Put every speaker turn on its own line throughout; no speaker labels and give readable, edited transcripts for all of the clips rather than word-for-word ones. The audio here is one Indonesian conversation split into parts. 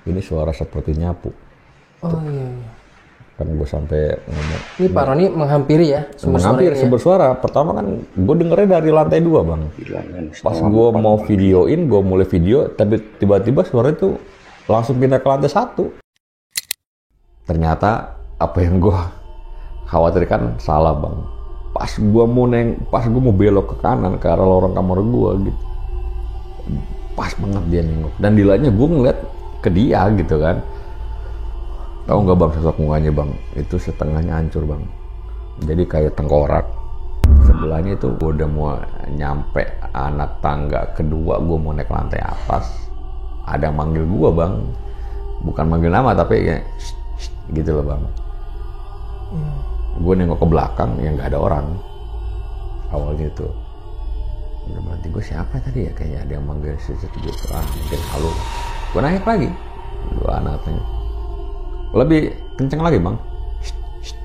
ini suara seperti nyapu.
Oh iya.
Kan gue sampai ngomong.
Ini Pak Roni menghampiri ya sumber suara
Hampir
ini ya?
sumber suara. Pertama kan gue dengernya dari lantai 2 bang. Pas gue mau videoin, gue mulai video, tapi tiba-tiba suara itu langsung pindah ke lantai 1. Ternyata apa yang gue khawatirkan salah bang. Pas gue mau belok ke kanan ke arah lorong kamar gue gitu, pas banget dia nengok. Dan dilanya gue ngeliat ke dia gitu kan. Tahu nggak bang sosok mukanya bang? Itu setengahnya hancur bang. Jadi kayak tengkorak. Sebelahnya itu gue udah mau nyampe anak tangga kedua, gue mau naik lantai atas. Ada yang manggil gue bang. Bukan manggil nama tapi kayak shh, shh, gitu loh bang. Gue nengok ke belakang yang nggak ada orang. Awalnya itu. Udah berarti gue siapa tadi ya? Kayaknya ada yang manggil gitu. Mungkin halu. Gue naik lagi. Dua anaknya. Lebih kenceng lagi bang. Shh, shh.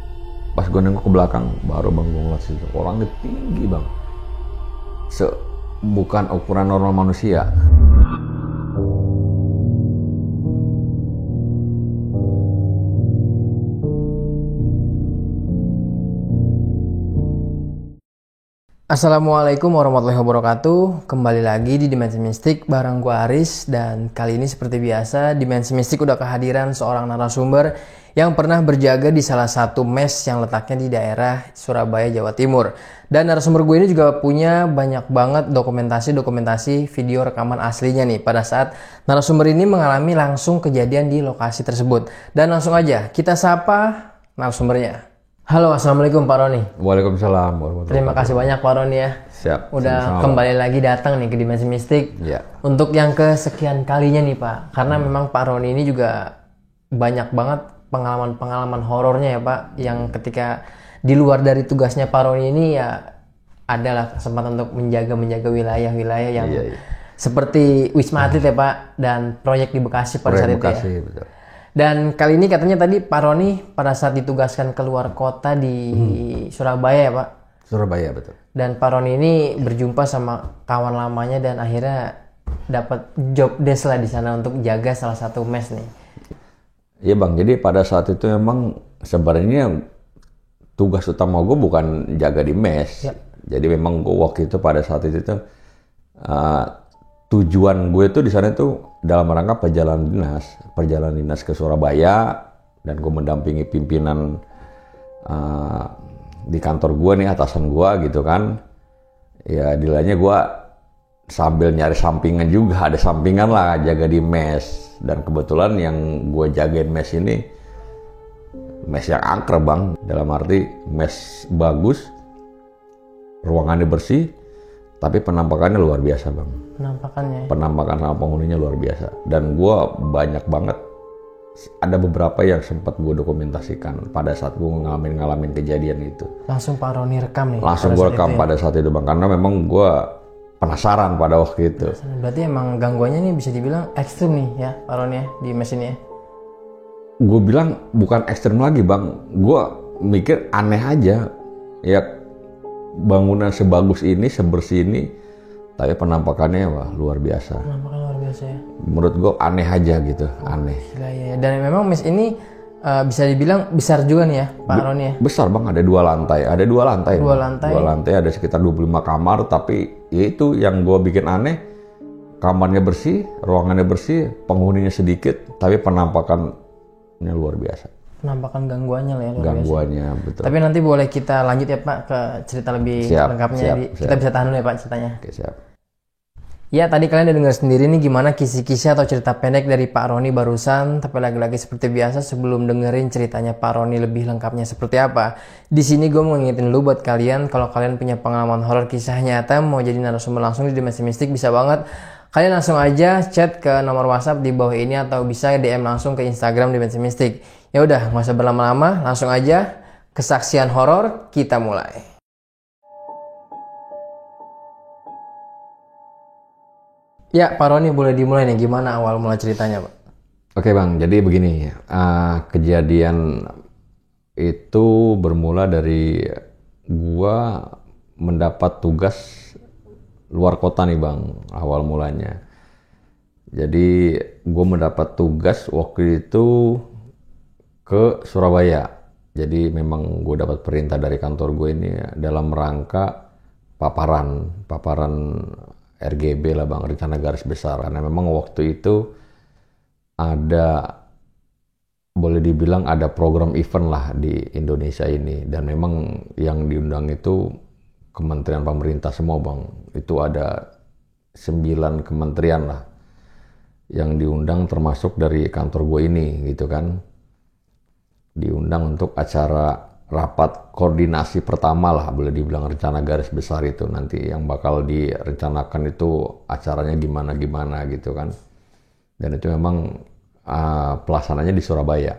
Pas gue nengok ke belakang, baru bang gue ngeliat situ. Orangnya tinggi bang. Bukan ukuran normal manusia.
Assalamualaikum warahmatullahi wabarakatuh. Kembali lagi di Dimensi Mistik bareng gua Aris. Dan kali ini seperti biasa Dimensi Mistik udah kehadiran seorang narasumber yang pernah berjaga di salah satu mes yang letaknya di daerah Surabaya, Jawa Timur. Dan narasumber gue ini juga punya banyak banget dokumentasi video rekaman aslinya nih pada saat narasumber ini mengalami langsung kejadian di lokasi tersebut. Dan langsung aja kita sapa narasumbernya. Halo, assalamualaikum Pak Roni.
Waalaikumsalam warahmatullahi
Terima kasih banyak Pak Roni ya.
Siap.
Udah
sama-sama.
kembali lagi datang nih ke Dimensi Mistik.
Ya.
Untuk yang kesekian kalinya nih Pak. Karena memang Pak Roni ini juga banyak banget pengalaman horornya ya Pak. Yang ketika di luar dari tugasnya Pak Roni ini ya adalah kesempatan untuk menjaga wilayah-wilayah yang seperti Wisma Atlet ya Pak. Dan proyek di Bekasi pada saat itu ya.
Betul.
Dan kali ini katanya tadi Pak Roni pada saat ditugaskan keluar kota di Surabaya ya Pak.
Surabaya betul.
Dan Pak Roni ini berjumpa sama kawan lamanya dan akhirnya dapat job desk lah di sana untuk jaga salah satu mes nih.
Iya bang, jadi pada saat itu emang sebenarnya tugas utama gue bukan jaga di mes.
Ya.
Jadi memang gue waktu itu pada saat itu tuh tujuan gue tuh di sana tuh dalam rangka perjalanan dinas ke Surabaya, dan gue mendampingi pimpinan di kantor gue nih, atasan gue gitu kan. Ya dilanya gue sambil nyari sampingan juga, ada sampingan lah jaga di mes. Dan kebetulan yang gue jagain mes ini mes yang angker bang, dalam arti mes bagus, ruangannya bersih, tapi penampakannya luar biasa bang. Penampakan sama penghuninya luar biasa. Dan gue banyak banget, ada beberapa yang sempat gue dokumentasikan pada saat gue ngalamin kejadian itu.
Langsung Pak Roni rekam nih?
Langsung gue rekam pada saat itu bang, karena memang gue penasaran pada waktu itu.
Berarti emang gangguannya nih bisa dibilang ekstrim nih ya Pak Roni ya di mes ini ya?
Gue bilang bukan ekstrim lagi bang, gue mikir aneh aja. Ya bangunan sebagus ini, sebersih ini, tapi penampakannya wah luar biasa.
Penampakan luar biasa ya.
Menurut gue aneh aja gitu, aneh.
Gila ya. Dan memang mes ini bisa dibilang besar juga nih ya Pak Roni ya.
Besar bang, ada dua lantai. Dua lantai ada sekitar 25 kamar, tapi ya itu yang gue bikin aneh. Kamarnya bersih, ruangannya bersih, penghuninya sedikit, tapi penampakannya luar biasa.
Penampakan gangguannya lah ya luar
Gangguannya
biasa.
betul.
Tapi nanti boleh kita lanjut ya Pak ke cerita lebih lengkapnya. Kita bisa tahan dulu ya Pak ceritanya.
Oke, siap.
Ya tadi kalian udah dengar sendiri nih gimana kisi-kisi atau cerita pendek dari Pak Roni barusan. Tapi lagi-lagi seperti biasa sebelum dengerin ceritanya Pak Roni lebih lengkapnya seperti apa, di sini gue mau ngingetin dulu buat kalian kalau kalian punya pengalaman horor kisah nyata mau jadi narasumber langsung di Dimensi Mistik bisa banget. Kalian langsung aja chat ke nomor WhatsApp di bawah ini atau bisa DM langsung ke Instagram Dimensi Mistik. Ya udah, nggak usah berlama-lama, langsung aja kesaksian horor kita mulai. Ya, Pak Roni boleh dimulai nih, gimana awal mula ceritanya, Pak?
Oke bang, jadi begini, kejadian itu bermula dari gua mendapat tugas luar kota nih bang, awal mulanya. Jadi gue mendapat tugas waktu itu ke Surabaya. Jadi memang gue dapat perintah dari kantor gue ini dalam rangka paparan RGB lah bang, rencana garis besar. Karena memang waktu itu ada, boleh dibilang ada program event lah di Indonesia ini. Dan memang yang diundang itu kementerian pemerintah semua bang. Itu ada 9 kementerian lah yang diundang, termasuk dari kantor gue ini gitu kan. Diundang untuk acara rapat koordinasi pertama lah, boleh dibilang rencana garis besar itu. Nanti yang bakal direncanakan itu acaranya gimana gitu kan. Dan itu memang pelaksananya di Surabaya.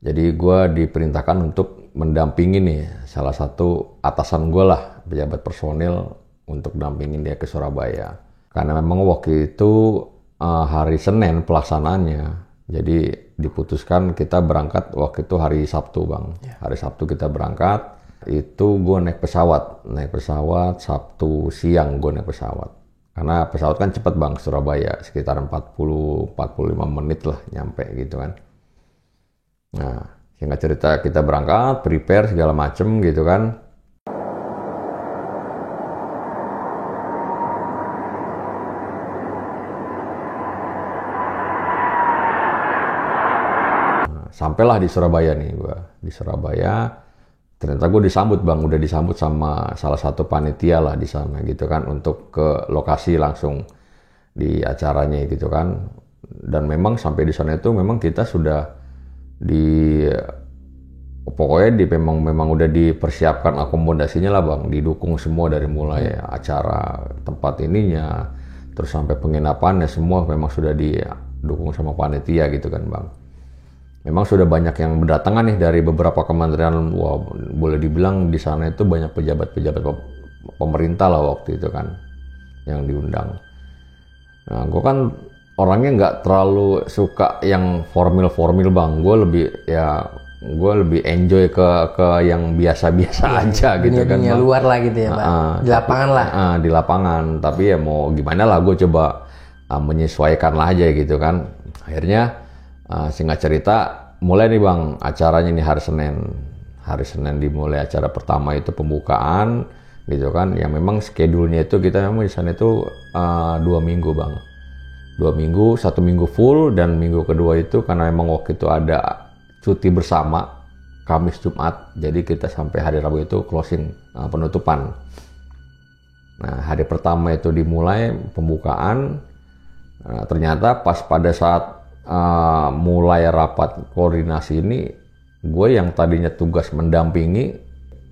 Jadi gue diperintahkan untuk mendampingi nih salah satu atasan gue lah, pejabat personil, untuk dampingin dia ke Surabaya. Karena memang waktu itu hari Senin pelaksanaannya. Jadi diputuskan kita berangkat waktu itu hari Sabtu bang. Hari Sabtu kita berangkat. Itu gue naik pesawat Sabtu siang gue naik pesawat. Karena pesawat kan cepet bang, Surabaya sekitar 40-45 menit lah nyampe gitu kan. Nah, singkat cerita kita berangkat, prepare segala macem gitu kan. Sampailah di Surabaya nih gue. Di Surabaya, ternyata gue disambut bang, udah disambut sama salah satu panitia lah di sana gitu kan, untuk ke lokasi langsung di acaranya gitu kan. Dan memang sampai di sana itu memang kita sudah pokoknya memang udah dipersiapkan akomodasinya lah bang, didukung semua dari mulai acara tempat ininya, terus sampai penginapannya semua memang sudah didukung sama panitia gitu kan bang. Memang sudah banyak yang berdatangan nih dari beberapa kementerian. Wah, boleh dibilang di sana itu banyak pejabat-pejabat pemerintah lah waktu itu kan yang diundang. Nah, gue kan orangnya nggak terlalu suka yang formil bang. Gue lebih enjoy ke yang biasa-biasa aja gitu kan.
Dunia luar lah gitu ya pak. Di lapangan lah.
Di lapangan. Tapi ya mau gimana lah, gue coba menyesuaikan lah aja gitu kan. Akhirnya singkat cerita, mulai nih bang acaranya nih hari Senin. Hari Senin dimulai acara pertama itu pembukaan gitu kan. Yang memang schedule-nya itu kita memang di sana itu 2 minggu bang. 2 minggu, 1 minggu full, dan minggu kedua itu karena memang waktu itu ada cuti bersama Kamis Jumat. Jadi kita sampai hari Rabu itu closing, penutupan. Nah hari pertama itu dimulai pembukaan. Ternyata pas pada saat mulai rapat koordinasi ini, gue yang tadinya tugas mendampingi,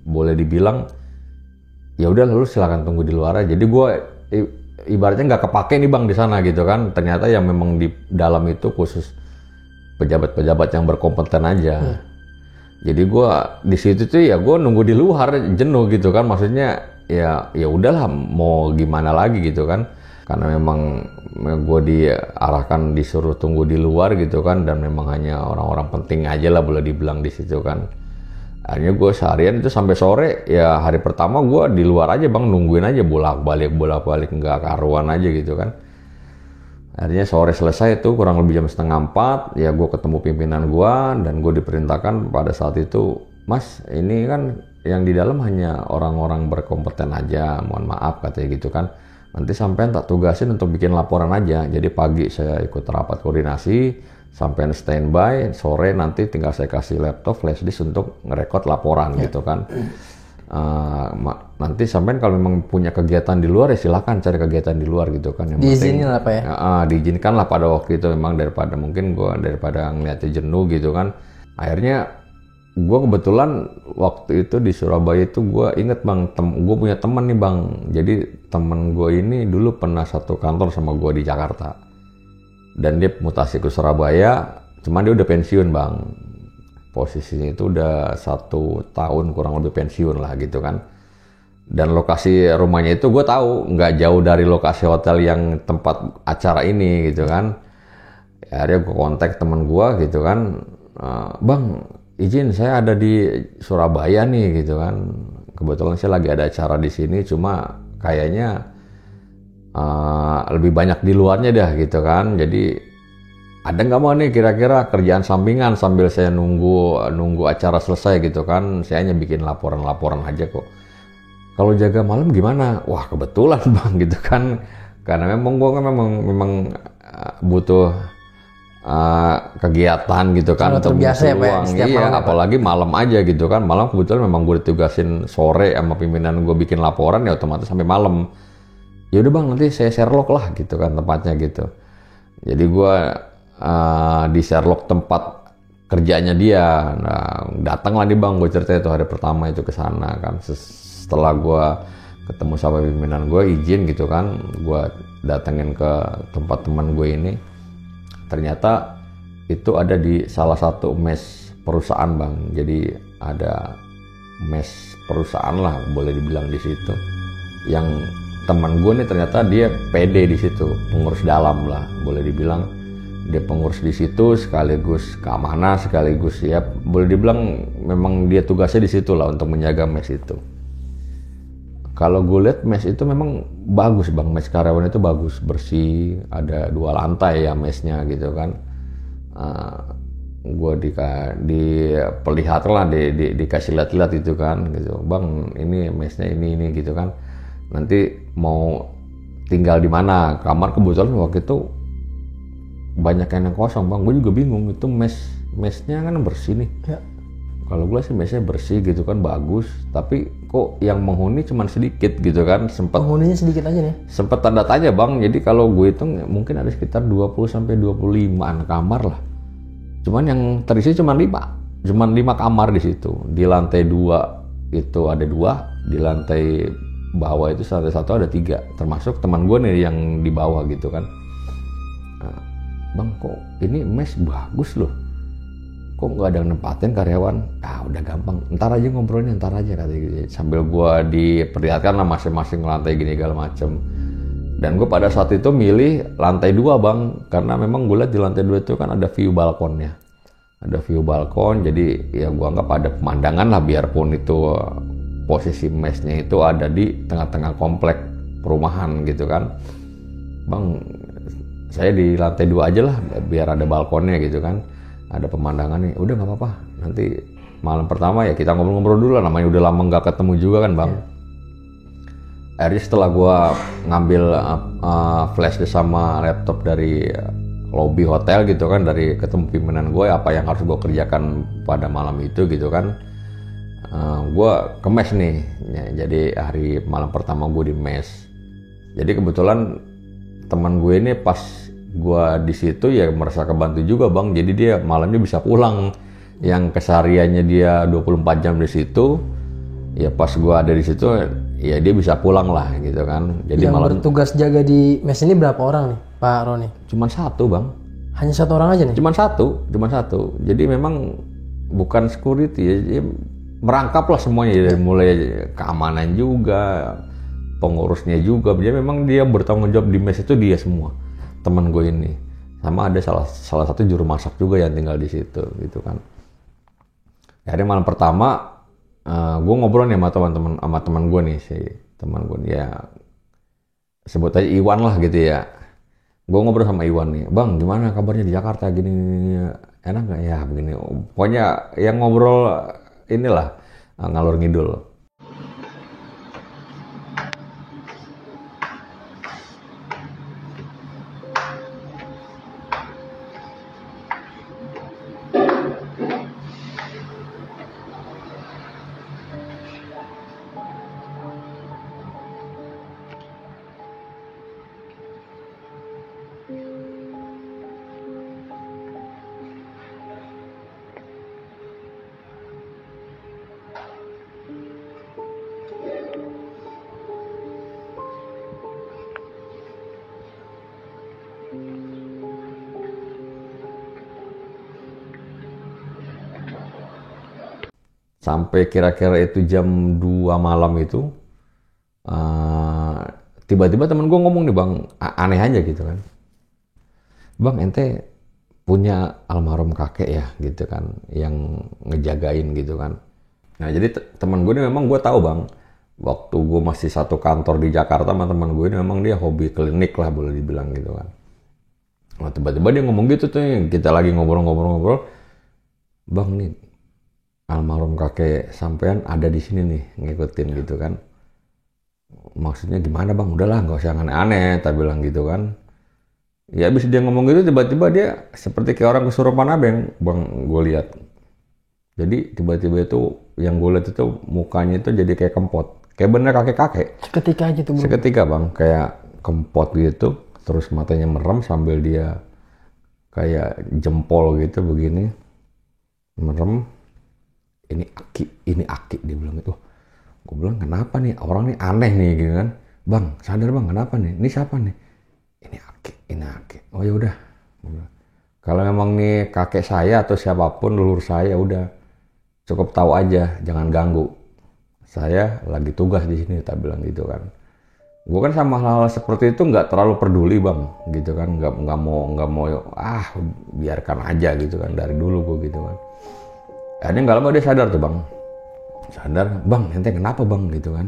boleh dibilang ya udah lalu silakan tunggu di luar aja. Jadi gue ibaratnya nggak kepake nih bang di sana gitu kan. Ternyata yang memang di dalam itu khusus pejabat-pejabat yang berkompeten aja. Jadi gue di situ tuh ya gue nunggu di luar, jenuh gitu kan. Maksudnya ya udahlah mau gimana lagi gitu kan. Karena memang gue diarahkan disuruh tunggu di luar gitu kan, dan memang hanya orang-orang penting aja lah boleh dibilang di situ kan. Akhirnya gue seharian itu sampai sore, ya hari pertama gue di luar aja bang, nungguin aja bolak-balik nggak karuan aja gitu kan. Akhirnya sore selesai itu kurang lebih jam 3:30, ya gue ketemu pimpinan gue dan gue diperintahkan pada saat itu, Mas ini kan yang di dalam hanya orang-orang berkompeten aja, mohon maaf katanya gitu kan. Nanti sampean tak tugasin untuk bikin laporan aja. Jadi pagi saya ikut rapat koordinasi, sampean standby, sore nanti tinggal saya kasih laptop flash disk untuk ngerekod laporan gitu kan. Nanti sampean kalau memang punya kegiatan di luar ya silakan cari kegiatan di luar gitu kan. Yang
diizinin lah pak ya?
Diizinkan lah pada waktu itu, memang daripada ngeliatnya jenuh gitu kan. Akhirnya gue kebetulan waktu itu di Surabaya itu gue inget bang, gue punya teman nih bang. Jadi temen gue ini dulu pernah satu kantor sama gue di Jakarta, dan dia mutasi ke Surabaya, cuman dia udah pensiun bang. Posisinya itu udah 1 tahun kurang lebih pensiun lah gitu kan. Dan lokasi rumahnya itu gue tahu nggak jauh dari lokasi hotel yang tempat acara ini gitu kan. Akhirnya gue kontak temen gue gitu kan, bang izin saya ada di Surabaya nih gitu kan. Kebetulan saya lagi ada acara di sini, cuma kayaknya lebih banyak di luarnya dah gitu kan. Jadi ada nggak mau nih kira-kira kerjaan sampingan sambil saya nunggu acara selesai gitu kan. Saya hanya bikin laporan aja kok. Kalau jaga malam gimana? Wah kebetulan bang gitu kan. Karena memang gue kan memang butuh kegiatan gitu kan untuk
terbiasa ya Pak,
uang.
setiap
Iya,
malam ya,
apalagi malam aja gitu kan. Malam kebetulan memang gue ditugasin sore sama pimpinan gue bikin laporan, ya otomatis sampai malam. Ya udah bang, nanti saya Sherlock lah gitu kan tempatnya gitu. Jadi gue di Sherlock tempat kerjanya dia. Nah, datanglah nih bang, gue cerita itu hari pertama itu ke sana kan. Setelah gue ketemu sama pimpinan gue, izin gitu kan, gue datengin ke tempat teman gue ini. Ternyata itu ada di salah satu mes perusahaan bang. Jadi ada mes perusahaan lah boleh dibilang di situ. Yang teman gue nih ternyata dia PD di situ, pengurus dalam lah boleh dibilang. Dia pengurus di situ sekaligus keamanan, sekaligus ya boleh dibilang memang dia tugasnya di situ lah untuk menjaga mes itu. Kalau gue lihat mes itu memang bagus bang, mes karyawan itu bagus, bersih, ada 2 lantai ya mesnya gitu kan. Gue diperlihatkan lah, dikasih lihat-lihat itu kan gitu. Bang ini mesnya ini gitu kan. Nanti mau tinggal di mana? Kamar kebetulan waktu itu banyak yang kosong bang. Gue juga bingung itu mesnya kan bersih nih. Ya. Kalau gue sih mesnya bersih gitu kan, bagus. Tapi kok yang menghuni cuma sedikit gitu kan.
Penghuninya sedikit aja nih?
Sempet tanda tanya bang. Jadi kalau gue hitung mungkin ada sekitar 20-25 kamar lah. Cuman yang terisi cuma 5. Cuma 5 kamar di situ. Di lantai 2 itu ada 2. Di lantai bawah itu lantai 1 ada 3. Termasuk teman gue nih yang di bawah gitu kan. Nah, bang kok ini mes bagus loh. Kok nggak ada yang nempatin karyawan? Udah gampang, ntar aja ngobrolnya, ntar aja katanya gitu. Sambil gue diperlihatkan lah masing-masing lantai gini segala macem. Dan gue pada saat itu milih lantai 2 bang, karena memang gue lihat di lantai 2 itu kan ada view balkonnya. Ada view balkon, jadi ya gue anggap ada pemandangan lah, biarpun itu posisi mesnya itu ada di tengah-tengah komplek perumahan gitu kan. Bang, saya di lantai 2 aja lah, biar ada balkonnya gitu kan. Ada pemandangan nih, udah nggak apa-apa. Nanti malam pertama ya kita ngobrol-ngobrol dulu lah, namanya udah lama nggak ketemu juga kan bang. Akhirnya setelah gue ngambil flash disk sama laptop dari lobby hotel gitu kan, dari ketemu pimpinan gue apa yang harus gue kerjakan pada malam itu gitu kan. Gue ke mes nih, ya, jadi hari malam pertama gue di mes. Jadi kebetulan teman gue ini pas gua di situ ya merasa kebantu juga bang, jadi dia malamnya bisa pulang. Yang kesehariannya dia 24 jam di situ, ya pas gua ada di situ ya dia bisa pulang lah gitu kan. Jadi
yang
malam
bertugas jaga di mes ini berapa orang nih Pak Roni?
Cuman 1 bang.
Hanya 1 orang aja nih? Cuman
satu. Jadi memang bukan security ya, merangkap lah semuanya, dari mulai keamanan juga, pengurusnya juga. Jadi memang dia bertanggung jawab di mes itu dia semua. Teman gue ini sama ada salah satu juru masak juga yang tinggal di situ gitu kan. Hari malam pertama gue ngobrol nih sama teman gue nih, si teman gue ya sebut aja Iwan lah gitu ya. Gue ngobrol sama Iwan nih, bang gimana kabarnya di Jakarta gini, enak nggak ya begini. Pokoknya yang ngobrol inilah ngalur ngidul. Sampai kira-kira itu jam 2 malam itu, tiba-tiba temen gue ngomong nih bang, aneh aja gitu kan. Bang ente punya almarhum kakek ya gitu kan, yang ngejagain gitu kan. Nah jadi temen gue ini memang gue tahu bang, waktu gue masih satu kantor di Jakarta sama teman gue ini, memang dia hobi klinik lah boleh dibilang gitu kan. Nah tiba-tiba dia ngomong gitu tuh, kita lagi ngobrol-ngobrol, bang nih almarhum kakek sampean ada di sini nih ngikutin gitu kan. Maksudnya gimana bang? Udahlah nggak usah aneh-aneh, tak bilang gitu kan. Ya abis dia ngomong gitu tiba-tiba dia seperti kayak orang kesurupan abeng, bang gue lihat. Jadi tiba-tiba itu yang gue lihat itu mukanya itu jadi kayak kempot, kayak bener kakek-kakek.
Seketika aja tuh bro.
Seketika bang, kayak kempot gitu, terus matanya merem sambil dia kayak jempol gitu begini, merem. Ini aki dia bilang itu. Gue bilang kenapa nih orang nih aneh nih gitu kan. Bang sadar bang kenapa nih? Ini siapa nih? Ini aki. Oh ya udah. Kalau memang nih kakek saya atau siapapun leluhur saya udah cukup tahu aja, jangan ganggu. Saya lagi tugas di sini, tak bilang gitu kan. Gue kan sama hal-hal seperti itu nggak terlalu peduli bang, gitu kan. Nggak mau biarkan aja gitu kan dari dulu gue gitu kan. Akhirnya nggak lama dia sadar tuh bang. Sadar, bang ente kenapa bang gitu kan.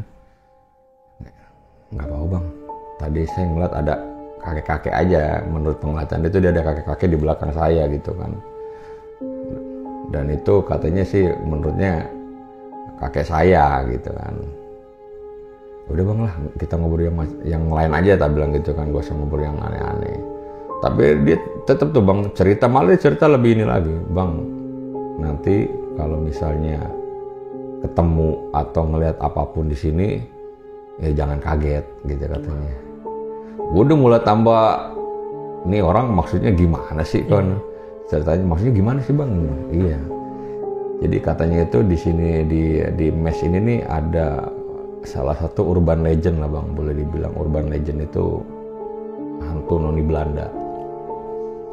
Nggak apa bang, tadi saya ngeliat ada kakek-kakek aja, menurut penglihatan dia tuh dia ada kakek-kakek di belakang saya gitu kan. Dan itu katanya sih menurutnya kakek saya gitu kan. Udah bang lah kita ngobrol yang lain aja, tak bilang gitu kan, gak usah ngobrol yang aneh-aneh. Tapi dia tetap tuh bang cerita, malah dia cerita lebih ini lagi, bang nanti kalau misalnya ketemu atau ngelihat apapun di sini ya jangan kaget gitu katanya. Gue udah mulai tambah nih orang maksudnya gimana sih kan ceritanya, maksudnya gimana sih bang? Iya, jadi katanya itu di sini di mes ini nih ada salah satu urban legend lah bang, boleh dibilang urban legend itu hantu noni Belanda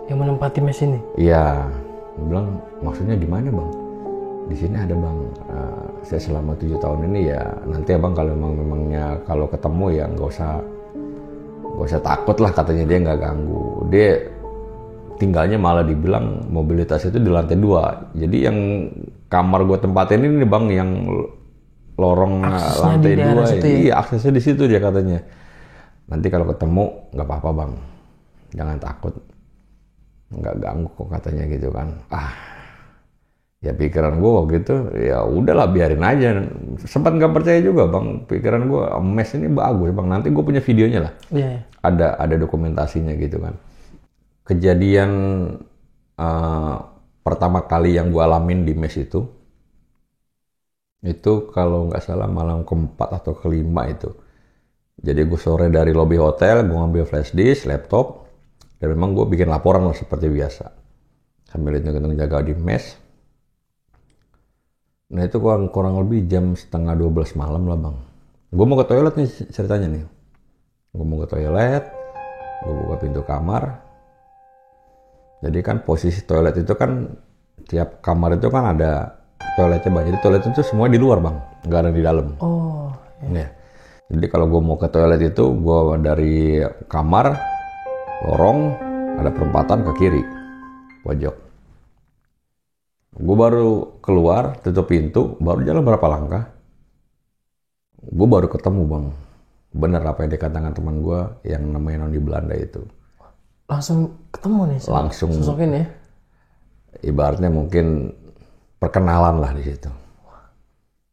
yang menempati mes ini.
Iya, gue bilang maksudnya gimana bang? Di sini ada bang, saya selama 7 tahun ini ya nanti ya bang kalau memangnya kalau ketemu ya nggak usah takut lah katanya, dia nggak ganggu. Dia tinggalnya malah dibilang mobilitas itu di lantai 2. Jadi yang kamar gue tempatin ini bang yang lorong
aksesnya
lantai 2
ya?
Iya aksesnya di situ dia katanya. Nanti kalau ketemu nggak apa-apa bang, jangan takut, nggak ganggu kok katanya gitu kan. Ya pikiran gue waktu itu ya udahlah biarin aja. Sempat nggak percaya juga bang, pikiran gue mes ini bagus bang, nanti gue punya videonya lah.
Yeah.
Ada dokumentasinya gitu kan. Kejadian pertama kali yang gue alamin di mes itu kalau nggak salah malam keempat atau kelima itu. Jadi gue sore dari lobi hotel, gue ngambil flash disk, laptop, dan memang gue bikin laporan lah seperti biasa. Sambil hitung-hitung jaga di mes. Nah itu kurang lebih jam 11:30 malam lah bang. Gue mau ke toilet nih ceritanya nih. Gue mau ke toilet, gue buka pintu kamar. Jadi kan posisi toilet itu kan tiap kamar itu kan ada toiletnya bang. Jadi toilet itu semua di luar bang, nggak ada di dalam.
Oh.
Ya. Jadi kalau gue mau ke toilet itu, gue dari kamar, lorong, ada perempatan ke kiri, pojok. Gue baru keluar, tutup pintu, baru jalan berapa langkah, gue baru ketemu bang. Bener apa yang dikatakan teman gue yang namanya noni Belanda itu.
Langsung ketemu nih
langsung
sosok ini ya?
Ibaratnya mungkin perkenalan lah di situ.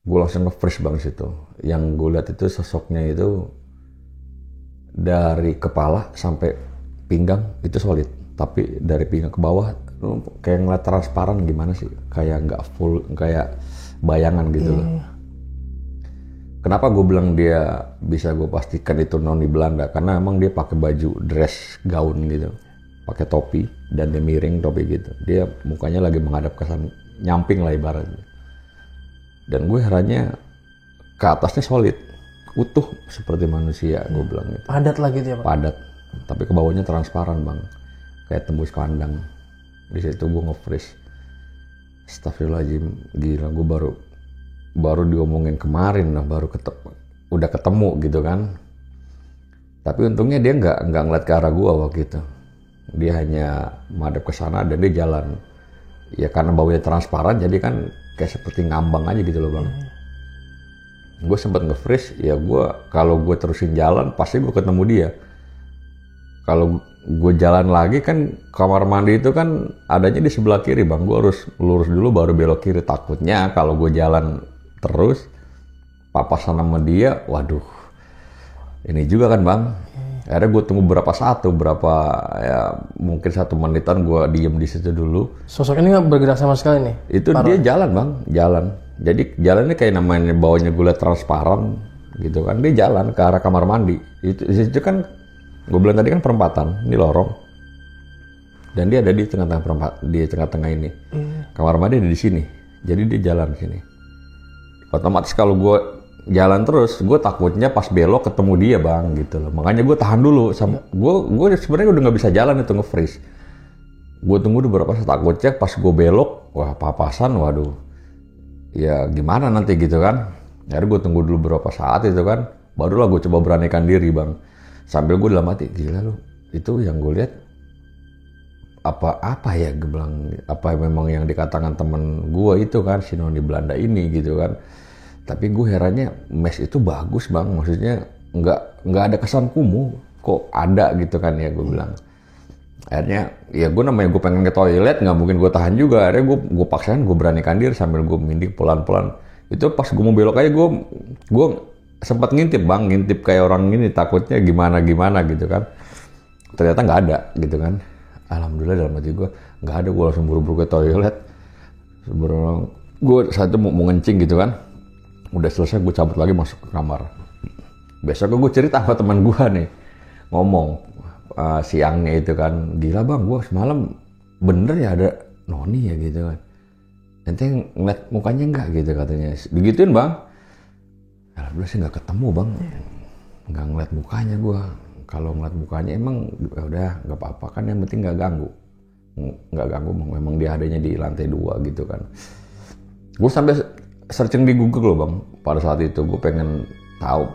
Gue langsung nge-freeze bang situ. Yang gue lihat itu sosoknya itu dari kepala sampai pinggang itu solid, tapi dari pinggang ke bawah kayak ngeliat transparan gimana sih, kayak nggak full, kayak bayangan gitu loh. Kenapa gue bilang dia bisa gue pastikan itu noni Belanda? Karena emang dia pakai baju dress gaun gitu, pakai topi dan dia miring topi gitu. Dia mukanya lagi menghadap ke sana, nyamping lah ibaratnya. Dan gue herannya ke atasnya solid, utuh seperti manusia. Gue bilang itu
padat lah gitu ya Pak?
Padat, tapi ke bawahnya transparan bang, kayak tembus kandang. Di situ gue nge-freeze. Astagfirullahaladzim, gila, gue baru diomongin kemarin lah, udah ketemu gitu kan. Tapi untungnya dia nggak ngeliat ke arah gue waktu itu. Dia hanya madep ke sana dan dia jalan. Ya karena baunya transparan jadi kan kayak seperti ngambang aja gitu loh bang. gue sempat nge-freeze. Ya gue kalau gue terusin jalan pasti gue ketemu dia. Kalau gue jalan lagi kan kamar mandi itu kan adanya di sebelah kiri bang. Gue harus lurus dulu baru belok kiri. Takutnya kalau gue jalan terus papasan sama dia, waduh, ini juga kan bang. Akhirnya gue tunggu berapa ya mungkin 1 menitan gue diem di situ dulu.
Sosok ini nggak bergerak sama sekali nih?
Itu dia jalan bang, jalan. Jadi jalannya kayak namanya bawahnya gue liat transparan gitu kan. Dia jalan ke arah kamar mandi. Itu kan gue bilang tadi kan perempatan, ini lorong. Dan dia ada di tengah-tengah di tengah-tengah ini. Kamar mandi ada di sini. Jadi dia jalan sini. Otomatis kalau gue jalan terus, gue takutnya pas belok ketemu dia bang gitu loh. Makanya gue tahan dulu. Gue sebenarnya udah nggak bisa jalan itu nge-freeze. Gue tunggu dulu beberapa saat, takutnya pas gue belok, wah papasan, waduh. Ya gimana nanti gitu kan. Akhirnya gue tunggu dulu beberapa saat itu kan. Barulah gue coba beranikan diri bang. Sambil gue dalam hati, gila lu. Itu yang gue lihat apa ya, gue bilang apa memang yang dikatakan temen gue itu kan, si noni Belanda ini gitu kan. Tapi gue herannya mesh itu bagus bang, maksudnya nggak ada kesan kumuh, kok ada gitu kan ya gue bilang. Akhirnya ya gue namanya gue pengen ke toilet, nggak mungkin gue tahan juga. Akhirnya gue paksain, gue beranikan diri sambil gue mending pelan-pelan. Itu pas gue mau belok aja gue sempat ngintip bang, ngintip kayak orang ini takutnya gimana gitu kan. Ternyata nggak ada gitu kan. Alhamdulillah dalam hati gue nggak ada. Gue langsung buru-buru ke toilet. Gue saat itu mau ngencing gitu kan. Udah selesai gue cabut lagi masuk ke kamar. Besoknya gue cerita sama teman gue nih, ngomong siangnya itu kan, gila bang gue semalam bener ya ada noni ya gitu kan. Nanti ngeliat mukanya enggak gitu katanya. Digituin bang. Alhamdulillah sih nggak ketemu bang. Nggak ngeliat mukanya gue. Kalau ngeliat mukanya emang ya udah nggak apa-apa kan, yang penting nggak ganggu. Nggak ganggu memang dia adanya di lantai 2 gitu kan. Gue sampai searching di Google loh bang. Pada saat itu gue pengen tahu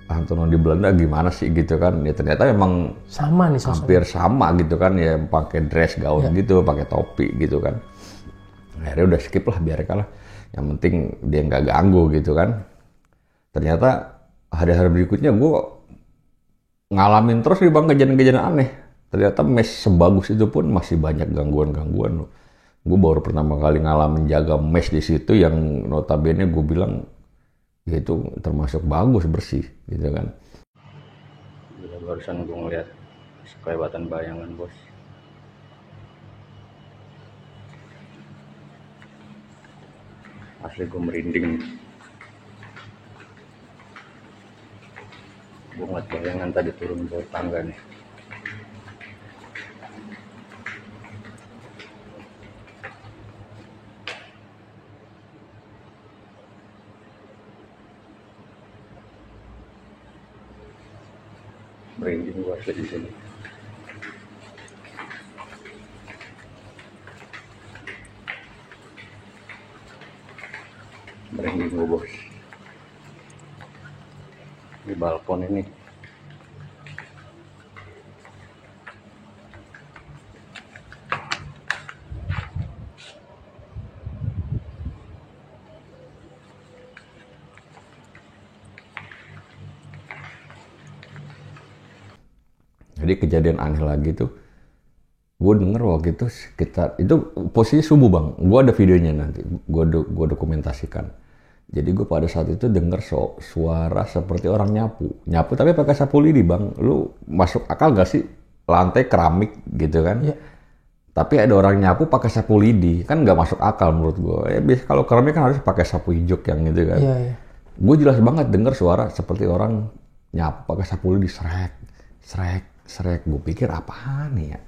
hantu noni Belanda gimana sih gitu kan. Ya ternyata memang
sama nih sosok.
Hampir sama gitu kan ya, pakai dress gaun gitu, pakai topi gitu kan. Akhirnya udah skip lah, biarkan lah. Yang penting dia nggak ganggu gitu kan. Ternyata hari-hari berikutnya gue ngalamin terus nih bang kejadian-kejadian aneh. Ternyata mesh sebagus itu pun masih banyak gangguan-gangguan loh. Gue baru pertama kali ngalamin jaga mesh di situ yang notabene gue bilang ya itu termasuk bagus, bersih gitu kan. Barusan gue ngeliat kelewatan bayangan bos. Asli gue merinding. Gue ngeliat bayangan tadi turun ke tangga nih. Merinding gue asli di sini. Merinding gue bos. Di balkon ini. Jadi kejadian aneh lagi tuh, gue denger waktu itu sekitar, itu posisi subuh bang, gue ada videonya nanti, gue dokumentasikan. Jadi gue pada saat itu denger suara seperti orang nyapu tapi pakai sapu lidi bang. Lu masuk akal gak sih, lantai keramik gitu kan? Yeah. Tapi ada orang nyapu pakai sapu lidi, kan nggak masuk akal menurut gue. Ya biasa kalau keramik kan harus pakai sapu hijau yang gitu kan. Yeah, yeah. Gue jelas banget denger suara seperti orang nyapu pakai sapu lidi, srek. Gue pikir apaan nih ya?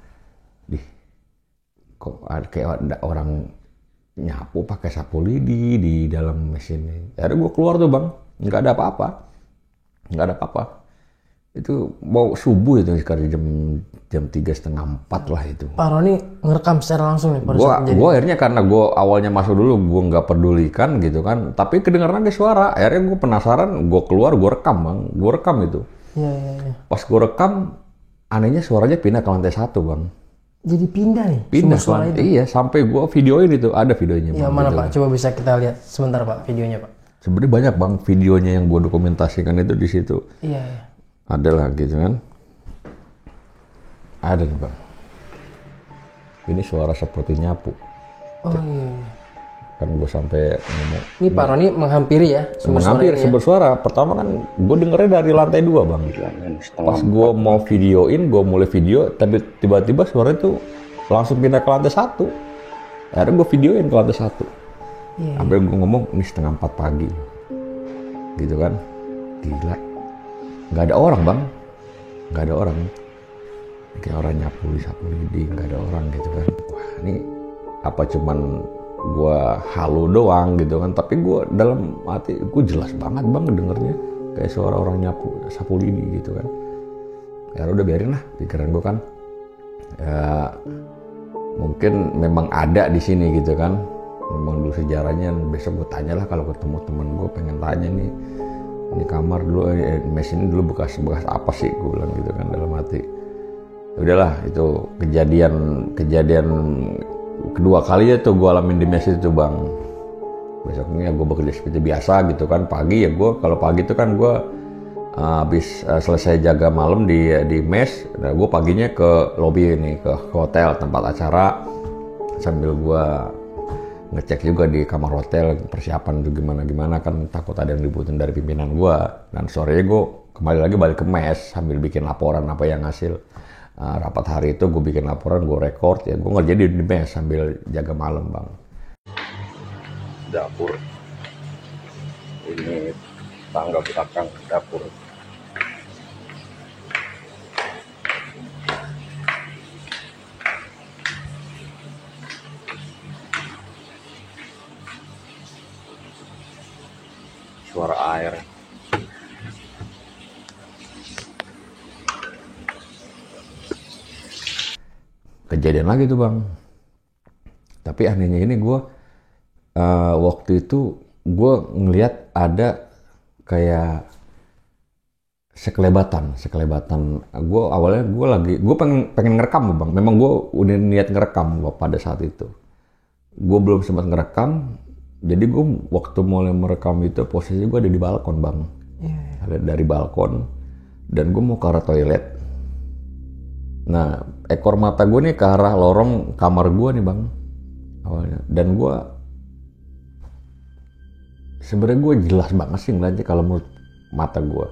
Kok kayak ada orang nyapu pakai sapu lidi di dalam mesin ini. Akhirnya gue keluar tuh bang, nggak ada apa-apa. Itu mau subuh itu sekitar jam 3:30, 4 lah itu.
Pak Roni ngerekam secara langsung nih.
Gue akhirnya karena gue awalnya masuk dulu, gue nggak pedulikan gitu kan. Tapi kedengeran lagi suara. Akhirnya gue penasaran, gue keluar, gue rekam bang. Gue rekam itu. Iya. Pas gue rekam, anehnya suaranya pindah ke lantai 1 bang.
Jadi pindah nih?
Pindah suara itu? Iya, sampai gue videoin itu, ada videonya.
Ya mana gitu. Pak, coba bisa kita lihat sebentar Pak videonya Pak.
Sebenarnya banyak bang videonya yang gue dokumentasikan itu di situ.
Iya, iya.
Ada lah gitu kan. Ada nih bang. Ini suara seperti nyapu.
Oh iya.
Kan gue sampai ngomong.
Ini Pak Roni menghampiri ya sumber suara
Menghampir
ini ya?
sumber suara. Pertama kan gue dengernya dari lantai 2 bang. Pas gue mau videoin, gue mulai video, tapi tiba-tiba suara itu langsung pindah ke lantai 1. Akhirnya gue videoin ke lantai 1.
Iya.
Sampai gue ngomong ini 3:30 pagi. Gitu kan. Gila. Gak ada orang bang. Gak ada orang. Kayak orang nyapu lidi, gak ada orang gitu kan. Wah ini apa cuman gue halu doang gitu kan. Tapi gue dalam hati, gue jelas banget bang dengernya. Kayak suara orang nyapu, sapu lidi gitu kan. Ya udah biarin lah pikiran gue kan. Ya mungkin memang ada di sini gitu kan. Memang dulu sejarahnya, besok gue tanya lah kalau ketemu temen gue, pengen tanya nih, ini kamar dulu, mes ini dulu bekas apa sih, gue bilang gitu kan dalam hati. Udahlah itu kejadian kedua kalinya tuh gue alamin di mes itu bang. Besoknya gue bekerja seperti biasa gitu kan, pagi ya gue, kalau pagi itu kan gue habis selesai jaga malam di mes, nah gue paginya ke lobby ini, ke hotel tempat acara, sambil gue ngecek juga di kamar hotel persiapan itu gimana kan, takut ada yang dibutuhin dari pimpinan gua. Dan sorenya gua kembali lagi balik ke mes sambil bikin laporan apa yang hasil rapat hari itu. Gue bikin laporan, gue record ya, gue ngerjain di mes sambil jaga malam bang. Dapur ini, tangga belakang dapur. Suara air. Kejadian lagi tuh bang. Tapi anehnya ini gue waktu itu gue ngelihat ada kayak sekelebatan. Gue awalnya gue pengen ngerekam bang. Memang gue udah niat ngerekam pada saat itu. Gue belum sempat ngerekam. Jadi gue waktu mulai merekam itu posisi gue ada di balkon bang. Ada dari balkon. Dan gue mau ke arah toilet. Nah ekor mata gue nih ke arah lorong kamar gue nih bang. Awalnya. Dan gue sebenarnya gue jelas banget sih ngeliatnya kalau menurut mata gue.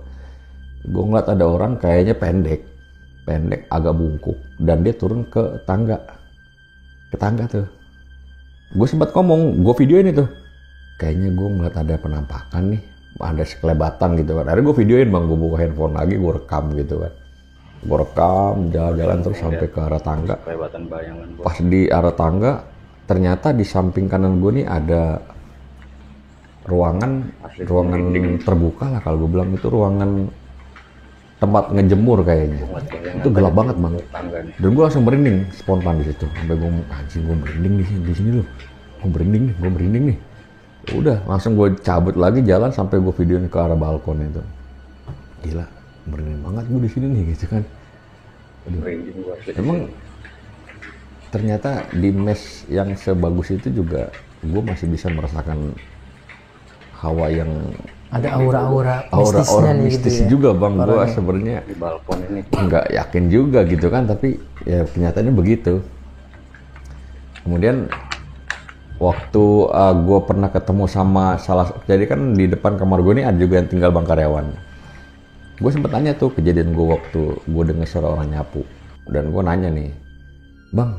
Gue ngeliat ada orang kayaknya pendek agak bungkuk. Dan dia turun ke tangga tuh. Gue sempat ngomong, gue videoin itu. Kayaknya gue ngeliat ada penampakan nih, ada sekelebatan gitu kan. Akhirnya gue videoin bang, gue buka handphone lagi, gue rekam gitu kan. Gue rekam, jalan-jalan terus sampai ke arah tangga. Pas di arah tangga, ternyata di samping kanan gue nih ada ruangan terbuka lah kalau gue bilang, itu ruangan tempat ngejemur kayaknya. Itu gelap banget bang. Dan gue langsung merinding spontan di situ. Sampai gue anjing, gue merinding di sini loh. Gue merinding nih. Udah langsung gue cabut lagi jalan sampai gue videoin ke arah balkon itu. Gila, merinding banget gue di sini nih gitu kan. Aduh. Emang ternyata di mes yang sebagus itu juga gue masih bisa merasakan hawa yang
ada aura
mistis
gitu ya?
juga bang. Gue sebenarnya di balkon ini nggak yakin juga gitu kan, tapi ya kenyataannya begitu. Kemudian waktu gue pernah ketemu sama jadi kan di depan kamar gue ini ada juga yang tinggal bang karyawan. Gue sempet tanya tuh kejadian gue waktu gue dengar suara orang nyapu, dan gue nanya nih, bang,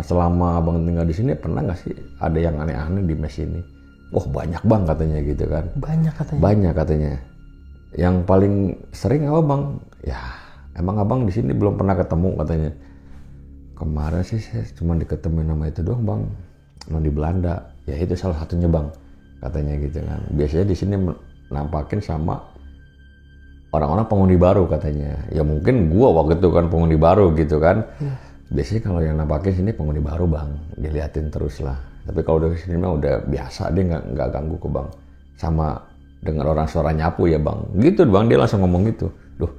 selama abang tinggal di sini pernah nggak sih ada yang aneh-aneh di mes ini? Wah banyak bang katanya gitu kan. Banyak katanya. Yang paling sering apa bang? Ya emang abang di sini belum pernah ketemu katanya. Kemarin sih saya cuma diketemuin nama itu doang bang. Di Belanda. Ya itu salah satunya bang. Katanya gitu kan. Biasanya di sini nampakin sama orang-orang penghuni baru katanya. Ya mungkin gua waktu itu kan penghuni baru gitu kan. Biasanya kalau yang nampakin sini penghuni baru bang. Diliatin terus lah. Tapi kalau udah kesini mah udah biasa, dia nggak ganggu ke bang. Sama dengar orang suara nyapu ya bang. Gitu bang, dia langsung ngomong gitu. Duh,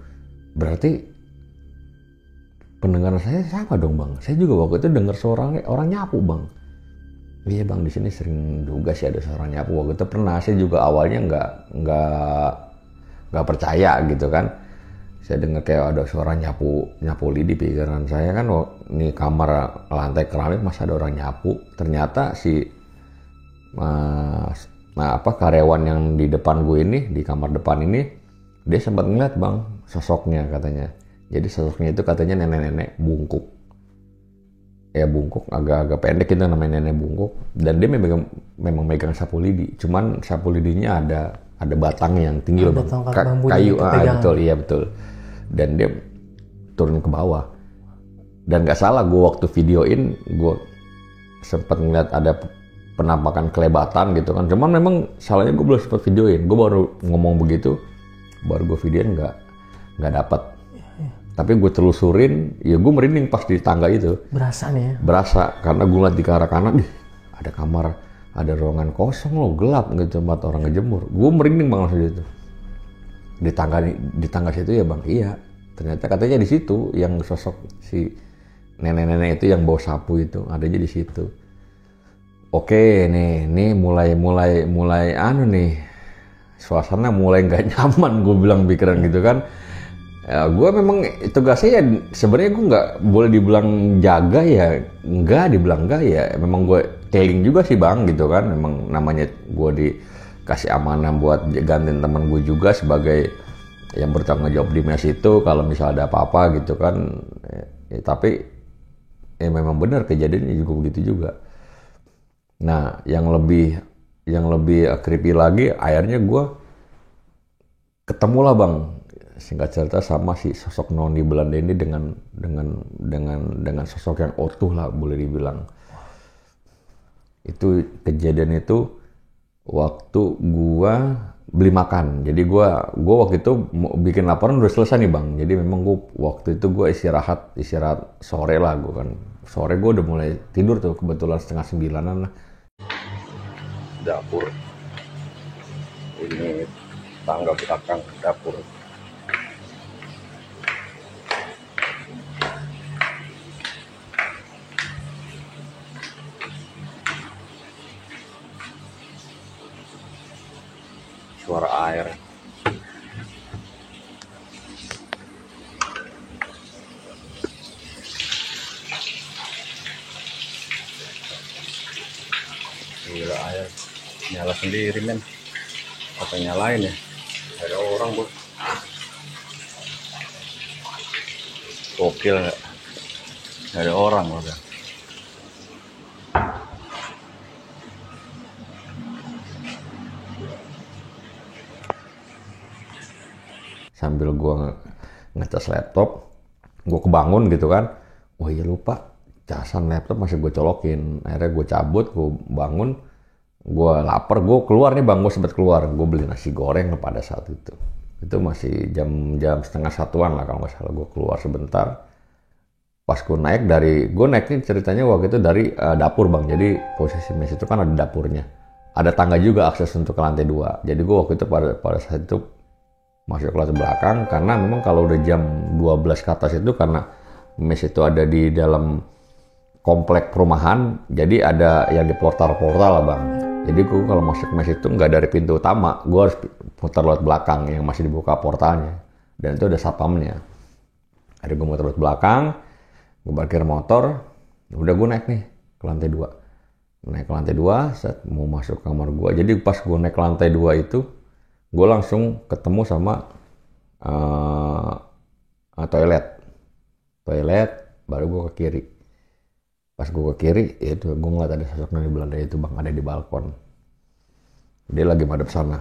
berarti pendengaran saya sama dong bang. Saya juga waktu itu dengar suara orang nyapu bang. Iya bang, di sini sering juga sih ada suara nyapu. Waktu itu pernah, saya juga awalnya nggak percaya gitu kan. Saya dengar kayak ada suara nyapu lidi, pikiran saya kan, oh, ini kamar lantai keramik masa ada orang nyapu. Ternyata si karyawan yang di depan gue ini, di kamar depan ini, dia sempat ngeliat bang sosoknya katanya. Jadi sosoknya itu katanya nenek-nenek bungkuk. Ya bungkuk agak pendek itu namanya nenek bungkuk, dan dia memang megang sapu lidi, cuman sapu lidinya ada batangnya yang tinggi loh, kayu, betul, iya betul, dan dia turun ke bawah. Dan nggak salah gue waktu videoin, gue sempat ngeliat ada penampakan kelebatan gitu kan, cuman memang salahnya gue belum sempat videoin, gue baru ngomong begitu, baru gue videoin nggak dapat. Tapi gue telusurin, ya gue merinding pas di tangga itu.
Berasa nih ya? Berasa,
karena gue ngeliat di ke arah kanan, ada kamar, ada ruangan kosong loh, gelap gitu, tempat orang ngejemur. Gue merinding banget langsung itu. Di tangga situ ya bang, iya. Ternyata katanya di situ yang sosok si nenek-nenek itu yang bawa sapu itu, adanya di situ. Oke, nih mulai nih, suasana mulai nggak nyaman, gue bilang pikiran gitu kan. Ya, gue memang tugasnya ya sebenarnya gue nggak boleh dibilang jaga ya, dibilang enggak ya, memang gue keliling juga sih bang gitu kan, memang namanya gue dikasih amanah buat gantiin teman gue juga sebagai yang bertanggung jawab di mes itu kalau misalnya ada apa-apa gitu kan, tapi memang benar kejadiannya juga begitu juga. Nah yang lebih creepy lagi, akhirnya gue ketemulah bang, singkat cerita, sama si sosok noni Belanda ini dengan sosok yang utuh lah boleh dibilang. Itu kejadian itu waktu gua beli makan. Jadi gua waktu itu mau bikin laporan udah selesai nih bang. Jadi memang gua waktu itu gua istirahat sore lah, gua kan sore gua udah mulai tidur tuh, kebetulan 8:30 lah. Dapur ini, tangga belakang dapur. Suara air. Gila, air nyala sendiri men. Apa nyalain ya? Ada orang bos. Gokil nggak? Ada orang udah. Sambil gue ngecas laptop, gue kebangun gitu kan, wah iya lupa, casan laptop masih gue colokin. Akhirnya gue cabut, gue bangun, gue lapar, gue keluar nih bang, gue sempat keluar, gue beli nasi goreng pada saat itu masih jam 12:30 lah kalau nggak salah. Gue keluar sebentar, pas gue naik nih ceritanya waktu itu dari dapur bang, jadi posisi mes itu kan ada dapurnya, ada tangga juga akses untuk ke lantai 2. Jadi gue waktu itu pada saat itu masuk ke lantai belakang, karena memang kalau udah jam 12 ke atas itu, karena mes itu ada di dalam komplek perumahan, jadi ada yang di portal-portal lah bang. Jadi gue kalau masuk mes itu nggak dari pintu utama, gue harus putar lewat belakang yang masih dibuka portalnya, dan itu ada satpamnya. Ada gue muter lewat belakang, gue parkir motor, udah gue naik nih ke lantai 2. Naik ke lantai 2, saat mau masuk kamar gue, jadi pas gue naik ke lantai 2 itu, gue langsung ketemu sama toilet, baru gue ke kiri. Pas gue ke kiri, itu gue ngeliat ada sosok noni Belanda itu bang, ada di balkon. Dia lagi madep sana.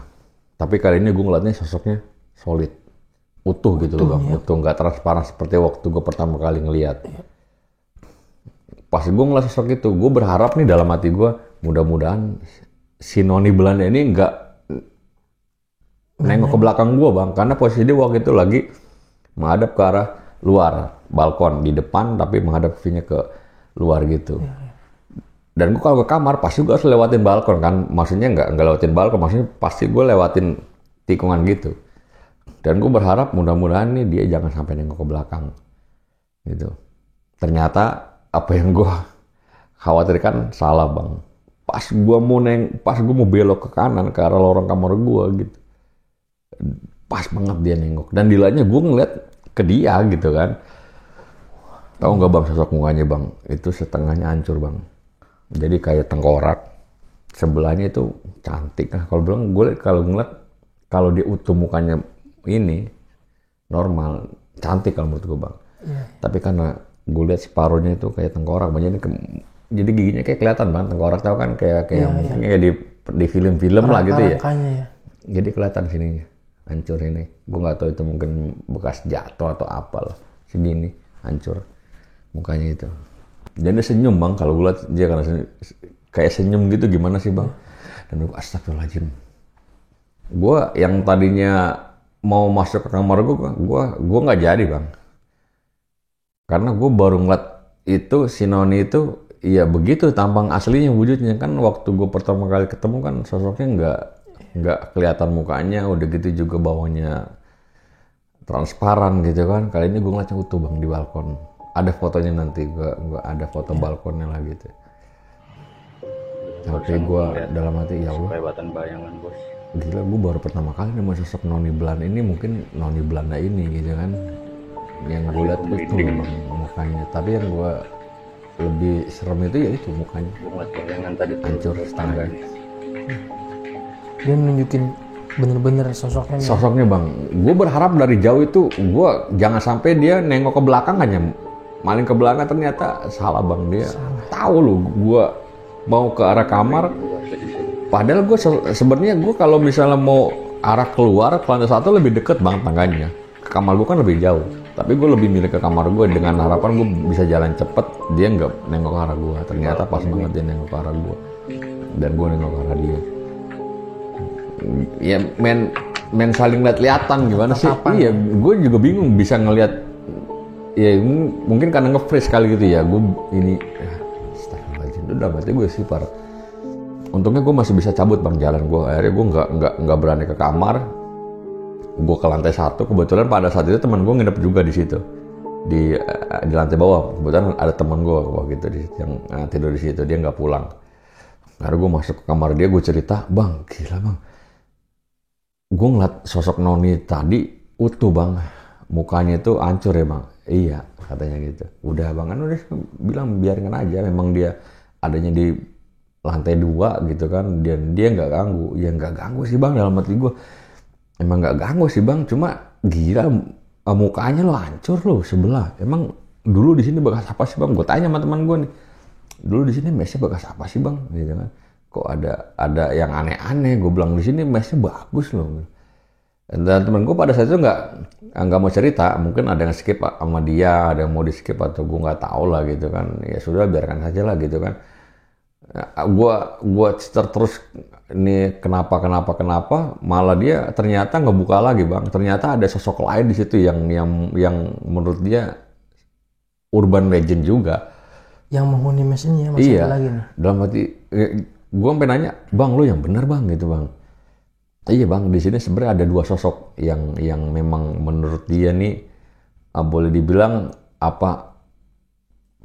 Tapi kali ini gue ngeliatnya sosoknya solid, utuh gitu loh bang, utuh, nggak transparan seperti waktu gue pertama kali ngeliat. Pas gue ngeliat sosok itu, gue berharap nih dalam hati gue, mudah-mudahan si noni Belanda ini nggak nengok ke belakang gue bang, karena posisi dia waktu itu lagi menghadap ke arah luar balkon, di depan tapi menghadap view-nya ke luar gitu. Dan gue kalau ke kamar pasti gue harus lewatin balkon kan, maksudnya nggak lewatin balkon, maksudnya pasti gue lewatin tikungan gitu. Dan gue berharap mudah-mudahan nih dia jangan sampai nengok ke belakang gitu. Ternyata apa yang gue khawatirkan salah bang. pas gua mau belok ke kanan ke arah lorong kamar gua gitu, pas banget dia nengok, dan dilanya gua ngeliat ke dia gitu kan. Tahu nggak bang sosok mukanya bang? Itu setengahnya hancur bang. Jadi kayak tengkorak. Sebelahnya itu cantik. Nah kalau bilang gue kalau ngeliat kalau dia utuh mukanya ini normal, cantik kalau menurut gue bang. Yeah. Tapi karena gue lihat separuhnya itu kayak tengkorak bang. Jadi giginya kayak kelihatan bang. Tengkorak tahu kan kayak mungkin kayak di film-film lah gitu ya.
Ya.
Jadi kelihatan sininya hancur ini. Gue nggak tahu itu mungkin bekas jatuh atau apalah. Segini hancur mukanya itu. Jadi senyum bang, kalau gue liat dia karena kayak senyum gitu gimana sih bang? Dan gue astagfirullahaladzim. Gue yang tadinya mau masuk ke kamar gue nggak jadi bang. Karena gue baru ngeliat itu si Noni itu, ya begitu tampang aslinya wujudnya kan. Waktu gue pertama kali ketemu kan sosoknya nggak kelihatan mukanya, udah gitu juga bawahnya transparan gitu kan. Kali ini gue ngeliatnya utuh bang di balkon. Ada fotonya nanti, gua ada foto balkonnya lah gitu. Tapi gue dalam hati ya Allah. Kelewatan bayangan bos. Gila, gue baru pertama kali nemu sosok Noni Belanda ini, mungkin Noni Belanda ini gitu kan. Yang gue lihat itu bang mukanya. Tapi yang gue lebih serem itu ya itu mukanya. Bayangan tadi hancur setengah.
Dia nunjukin bener-bener sosoknya.
Sosoknya bang. Gue berharap dari jauh itu gue jangan sampai dia nengok ke belakang aja. Maling ke belakang, ternyata salah bang dia. Tahu lu, gue mau ke arah kamar. Padahal gue sebenarnya gue kalau misalnya mau arah keluar ke lantai 1 lebih deket bang tangganya. Ke kamar gue kan lebih jauh. Tapi gue lebih milih ke kamar gue dengan harapan gue bisa jalan cepet. Dia nggak nengok ke arah gue. Ternyata pas banget dia nengok ke arah gue. Dan gue nengok ke arah dia. Ya men saling lihat-lihatan gimana sih? Iya, gue juga bingung bisa ngelihat. Ya mungkin karena nge-freeze kali gitu ya, gue ini astagfirullahaladzim, udah berarti gue sipar. Untungnya gue masih bisa cabut bang jalan gue. Akhirnya gue nggak berani ke kamar. Gue ke lantai 1. Kebetulan pada saat itu teman gue nginep juga di situ di lantai bawah. Kebetulan ada teman gue gitu yang tidur di situ, dia nggak pulang. Akhirnya gue masuk ke kamar dia, gue cerita, bang gila bang, gue ngeliat sosok Noni tadi utuh bang, mukanya itu hancur ya bang. Iya katanya gitu. Udah bang kan udah bilang biarin aja, memang dia adanya di lantai 2 gitu kan, dan dia nggak ganggu. Ya nggak ganggu sih bang, dalam hati gue emang nggak ganggu sih bang, cuma gila mukanya lo hancur lo sebelah. Emang dulu di sini bekas apa sih bang? Gue tanya sama teman gue nih, dulu di sini mesnya bekas apa sih bang? Gitu kan. Kok ada yang aneh-aneh? Gue bilang di sini mesnya bagus loh. Dan temen gue pada saat itu nggak mau cerita, mungkin ada yang skip sama dia, ada yang mau di skip atau gue nggak tahu lah gitu kan. Ya sudah biarkan saja lah gitu kan. Gue terus ini kenapa malah dia ternyata ngebuka lagi bang. Ternyata ada sosok lain di situ yang menurut dia urban legend juga.
Yang menghuni mes ini ya, masih ada lagi nih.
Dalam hati gue sampai nanya, bang lo yang bener bang gitu bang. Iya bang, di sini sebenarnya ada 2 sosok yang memang menurut dia nih boleh dibilang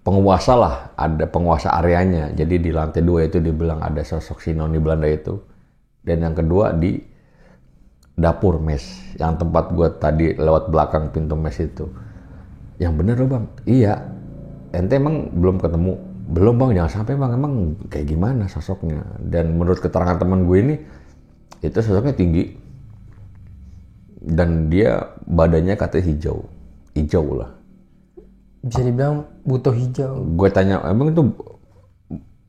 penguasa lah, ada penguasa areanya. Jadi di lantai 2 itu dibilang ada sosok si Noni Belanda itu. Dan yang kedua di dapur mes, yang tempat gue tadi lewat belakang pintu mes itu. Yang bener loh bang, iya. Ente emang belum ketemu? Belum bang, jangan sampai bang, emang kayak gimana sosoknya. Dan menurut keterangan teman gue ini, itu sosoknya tinggi dan dia badannya katanya hijau lah.
Bisa dibilang buto hijau.
Gue tanya, emang itu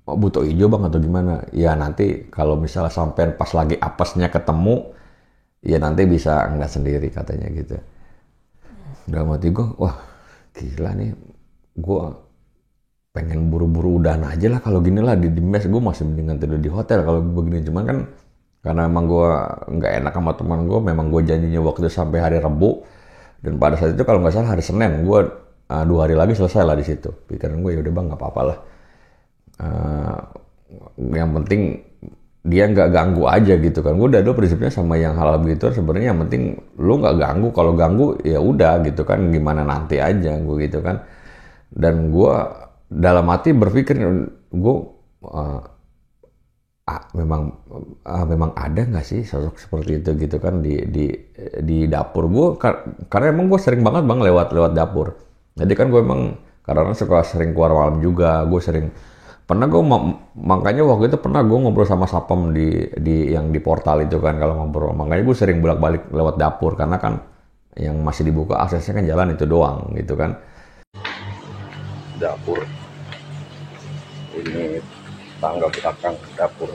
buto hijau bang atau gimana? Ya nanti kalau misalnya sampean pas lagi apesnya ketemu, ya nanti bisa ngeliat sendiri katanya gitu. Dalam hati gue, wah gila nih, gue pengen buru-buru udahan aja lah kalau gini lah di mes. Gue masih mendingan tidur di hotel kalau begini, cuman kan karena emang gue nggak enak sama teman gue, memang gue janjinya waktu sampai hari Rabu, dan pada saat itu kalau nggak salah hari Senin, gue 2 hari lagi selesai lah di situ. Pikiran gue ya udah bang, nggak apa-apa lah. Yang penting dia nggak ganggu aja gitu kan. Gue udah dulu prinsipnya sama yang hal begitu, sebenarnya yang penting lu nggak ganggu. Kalau ganggu ya udah gitu kan, gimana nanti aja gue gitu kan. Dan gue dalam hati berpikir gue memang ada nggak sih sosok seperti itu gitu kan di dapur gue, karena emang gue sering banget bang lewat dapur. Jadi kan gue emang karena suka sering keluar malam juga, gue sering pernah gue makanya waktu itu pernah gue ngobrol sama satpam di yang di portal itu kan, kalau ngobrol makanya gue sering bolak-balik lewat dapur karena kan yang masih dibuka aksesnya kan jalan itu doang gitu kan. Dapur ini tangga belakang dapur.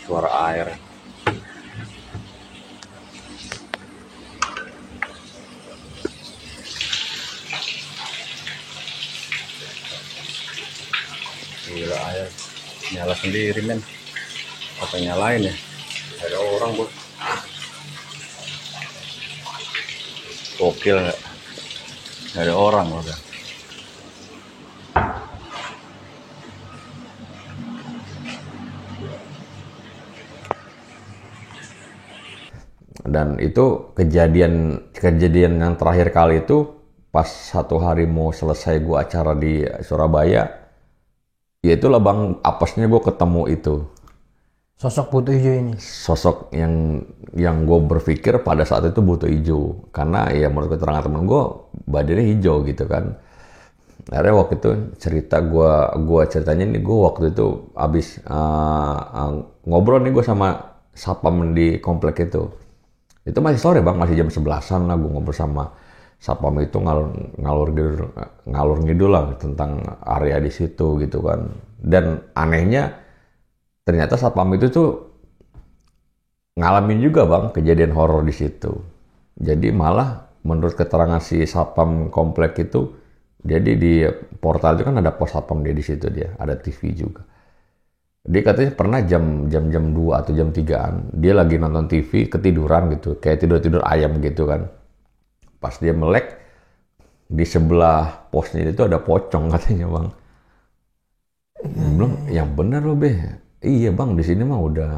Suara air. Gila, air nyala sendiri men. Apa nyalain ya? Ada orang bos. Gokil nggak? Ada orang udah. Dan itu kejadian yang terakhir kali itu pas satu hari mau selesai gue acara di Surabaya, ya itulah bang apesnya gue ketemu itu.
Sosok butuh hijau ini.
Sosok yang gue berpikir pada saat itu butuh hijau, karena ya menurut keterangan temen gue badannya hijau gitu kan. Akhirnya waktu itu gue ceritanya nih, gue waktu itu abis ngobrol nih gue sama satpam di komplek itu. Itu masih sore bang, masih jam 11-an lah, gue ngobrol sama satpam itu ngalur ngidul lah tentang area di situ gitu kan. Dan anehnya ternyata satpam itu tuh ngalamin juga bang kejadian horor di situ. Jadi malah menurut keterangan si satpam komplek itu, jadi di portal itu kan ada pos satpam dia di situ, dia ada TV juga. Dia katanya pernah jam 2 atau jam 3-an, dia lagi nonton TV ketiduran gitu, kayak tidur ayam gitu kan. Pas dia melek, di sebelah posnya itu ada pocong katanya bang. Belum, yang bener loh be. Iya bang, di sini mah udah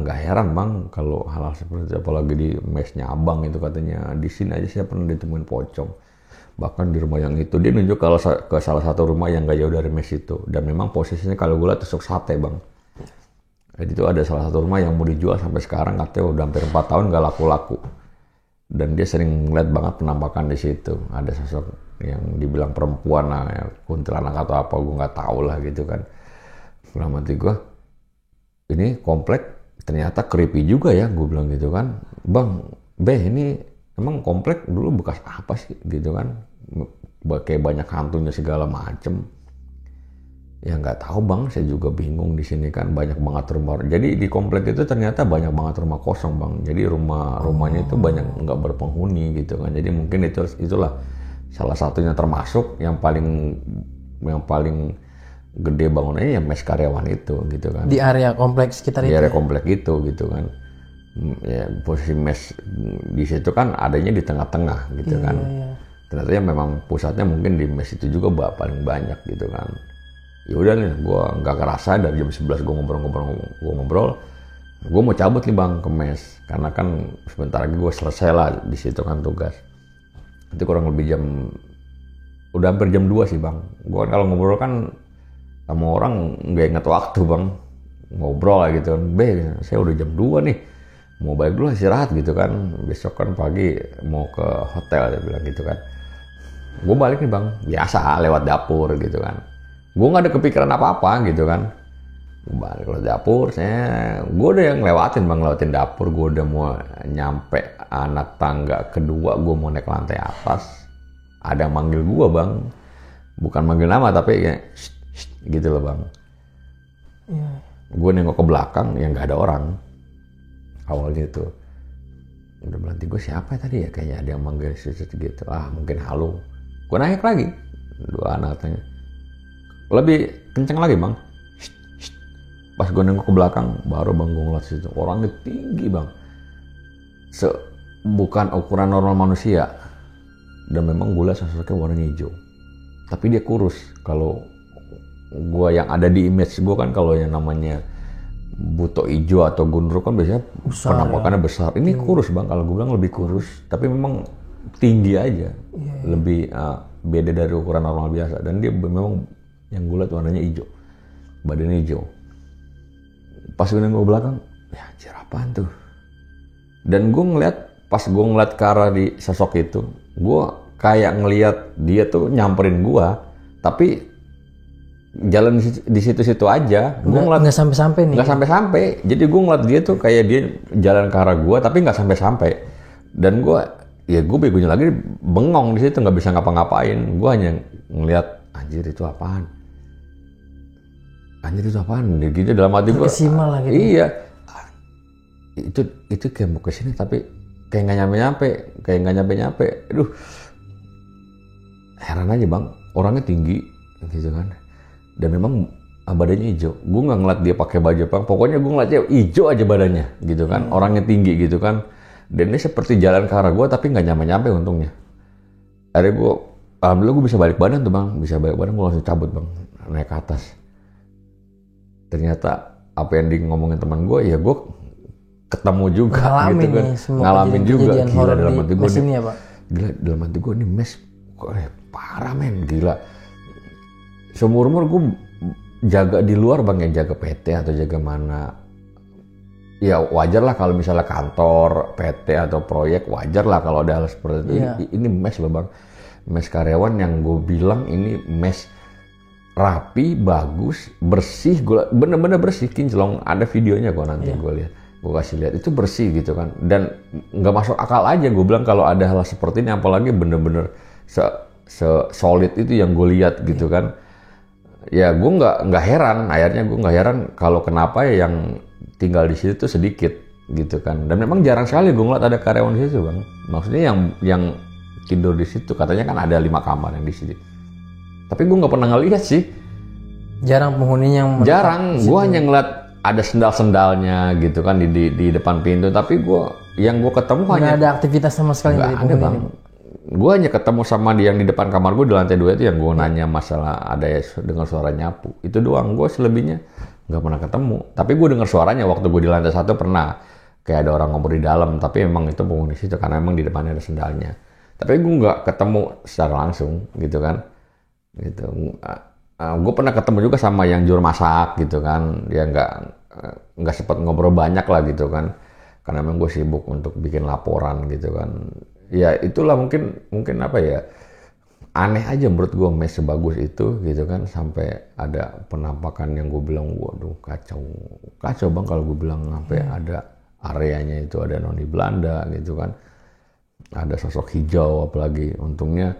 nggak heran bang kalau hal-hal seperti itu, apalagi di mesnya abang itu katanya di sini aja saya pernah ditemuin pocong. Bahkan di rumah yang itu dia nunjuk kalau ke salah satu rumah yang gak jauh dari mes itu, dan memang posisinya kalau gue lihat tusuk sate bang. Jadi itu ada salah satu rumah yang mau dijual sampai sekarang katanya udah hampir 4 tahun gak laku-laku. Dan dia sering ngeliat banget penampakan di situ. Ada sosok yang dibilang perempuan lah, ya, kuntilanak atau apa gue nggak tahu lah gitu kan. Dalam hati gue, ini komplek ternyata creepy juga ya, gue bilang gitu kan. Bang, ini emang komplek dulu bekas apa sih gitu kan, kayak banyak hantunya segala macem. Ya nggak tahu bang, saya juga bingung. Di sini kan banyak banget rumah, jadi di komplek itu ternyata banyak banget rumah kosong bang. Jadi rumahnya itu banyak nggak berpenghuni gitu kan. Jadi mungkin itulah salah satunya, termasuk yang paling gede bangunannya ya mes karyawan itu gitu kan.
Di area kompleks sekitar itu.
Di area komplek itu gitu kan. Ya, posisi mes di situ kan adanya di tengah-tengah gitu kan. Iya. Ternyata ya memang pusatnya mungkin di mes itu juga paling banyak gitu kan. Ya udah nih, gue nggak kerasa dari jam 11 gue ngobrol, gue mau cabut nih bang ke mes, karena kan sebentar lagi gue selesai lah di situ kan tugas. Itu kurang lebih udah hampir jam 2 sih bang. Gue kalau ngobrol kan sama orang nggak inget waktu bang, ngobrol lah gitu kan. Saya udah jam 2 nih, mau balik dulu istirahat gitu kan, besok kan pagi mau ke hotel, dia bilang gitu kan. Gue balik nih bang, biasa lewat dapur gitu kan. Gue nggak ada kepikiran apa-apa gitu kan. Gue balik lewat dapur, gue udah yang lewatin dapur, gue udah mau nyampe anak tangga kedua, gue mau naik lantai atas. Ada yang manggil gue bang, bukan manggil nama tapi kayak gitu loh bang. Gue nengok ke belakang, yang nggak ada orang. Awalnya itu udah berhenti, gue siapa tadi ya, kayaknya ada yang manggil gitu. Mungkin halu. Gue naik lagi, 2 anak tanya lebih kenceng lagi bang. Pas gue nengok ke belakang, baru bang gue ngeliat situ orangnya tinggi bang, bukan ukuran normal manusia. Dan memang gue liat sosoknya warnanya hijau, tapi dia kurus. Kalau gue yang ada di image gue kan, kalau yang namanya buto ijo atau gundruk kan biasanya penampakannya besar. Ini kurus bang, kalau gue bilang lebih kurus, tapi memang tinggi aja, lebih beda dari ukuran normal biasa. Dan dia memang yang gue lihat warnanya hijau, badannya hijau. Pas gue nengok ke belakang, ya anjir apaan tuh? Dan gue pas gue ngeliat ke arah di sosok itu, gue kayak ngeliat dia tuh nyamperin gue, tapi jalan di situ-situ aja. Gue ngeliat
nggak sampai-sampai nih.
Nggak sampai-sampai. Jadi gue ngeliat dia tuh kayak dia jalan ke arah gue, tapi nggak sampai-sampai. Dan gue begonya lagi bengong di situ, nggak bisa ngapa-ngapain. Gue hanya ngeliat, anjir itu apaan? Anjir itu apaan? Gitu dalam hati gue.
Terkesima lah gitu.
Iya. Itu kayak mau kesini tapi kayak nggak nyampe-nyampe. Aduh, heran aja bang. Orangnya tinggi, gitu kan. Dan memang badannya hijau. Gue nggak ngeliat dia pakai baju apa. Pokoknya gue ngeliatnya hijau aja badannya, gitu kan. Orangnya tinggi, gitu kan. Dan dia seperti jalan ke arah gue, tapi nggak nyampe untungnya. Akhirnya alhamdulillah gue bisa balik badan tuh bang. Bisa balik badan, gue langsung cabut bang, naik ke atas. Ternyata apa yang ngomongin teman gue, ya gue ketemu juga,
ngalamin
gitu kan.
ngalamin juga.
Gila dalam hati gue
nih, ya, Pak?
Gila dalam hati gue nih mes parah men, gila. Seumur umur gue jaga di luar bang, ya jaga PT atau jaga mana. Ya wajar lah kalau misalnya kantor, PT atau proyek, wajar lah kalau ada hal seperti itu. Ini mes loh bang, mes karyawan yang gue bilang ini mes rapi, bagus, bersih, bener-bener bersih, kinclong. Ada videonya kok nanti gue lihat, gue kasih lihat, itu bersih gitu kan. Dan nggak masuk akal aja gue bilang kalau ada hal seperti ini, apalagi bener-bener solid itu yang gue lihat gitu kan. Ya gue nggak heran, akhirnya gue nggak heran kalau kenapa ya yang tinggal di situ tuh sedikit gitu kan. Dan memang jarang sekali gue ngeliat ada karyawan di situ bang. Maksudnya yang tidur di situ katanya kan ada 5 kamar yang di situ. Tapi gue nggak pernah ngeliat sih.
Jarang penghuninya yang
jarang. Gue hanya ngeliat ada sendal-sendalnya gitu kan di depan pintu. Tapi yang gue ketemu
nggak ada aktivitas sama sekali dari
penghuni bang. Gue hanya ketemu sama dia yang di depan kamar gue di lantai 2 itu, yang gue nanya masalah ada ya dengar suara nyapu. Itu doang, gue selebihnya nggak pernah ketemu. Tapi gue dengar suaranya waktu gue di lantai 1 pernah. Kayak ada orang ngobrol di dalam, tapi emang itu penghuni situ karena emang di depannya ada sendalnya. Tapi gue nggak ketemu secara langsung gitu kan. Gitu. Gue pernah ketemu juga sama yang juru masak gitu kan. Dia nggak sempat ngobrol banyak lah gitu kan. Karena emang gue sibuk untuk bikin laporan gitu kan. Ya itulah mungkin apa ya, aneh aja menurut gue mes sebagus itu gitu kan, sampai ada penampakan yang gue bilang waduh kacau bang kalau gue bilang, sampai ada areanya itu ada noni Belanda gitu kan, ada sosok hijau. Apalagi untungnya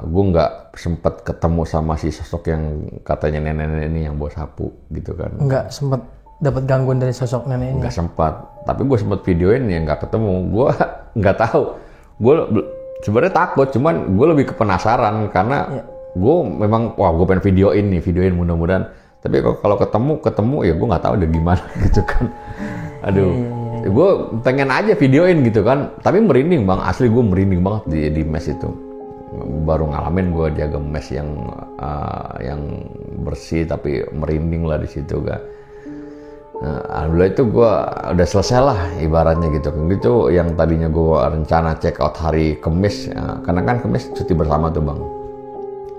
gue nggak sempat ketemu sama si sosok yang katanya nenek-nenek ini yang bawa sapu gitu kan.
Nggak sempat dapat gangguan dari sosok nenek ini?
Nggak sempat, tapi gue sempat videoin ya, nggak ketemu. Gue nggak tahu, gue sebenarnya takut, cuman gue lebih ke penasaran karena gue memang gue pengen videoin mudah-mudahan. Tapi kalau ketemu ya gue nggak tahu udah gimana gitu kan. Aduh, gue pengen aja videoin gitu kan. Tapi merinding bang, asli gue merinding banget di mes itu. Baru ngalamin gue jaga mes yang bersih tapi merinding lah di situ kan. Nah, alhamdulillah itu gue udah selesai lah ibaratnya gitu. Itu yang tadinya gue rencana check out hari Kamis, karena kan Kamis cuti bersama tuh bang.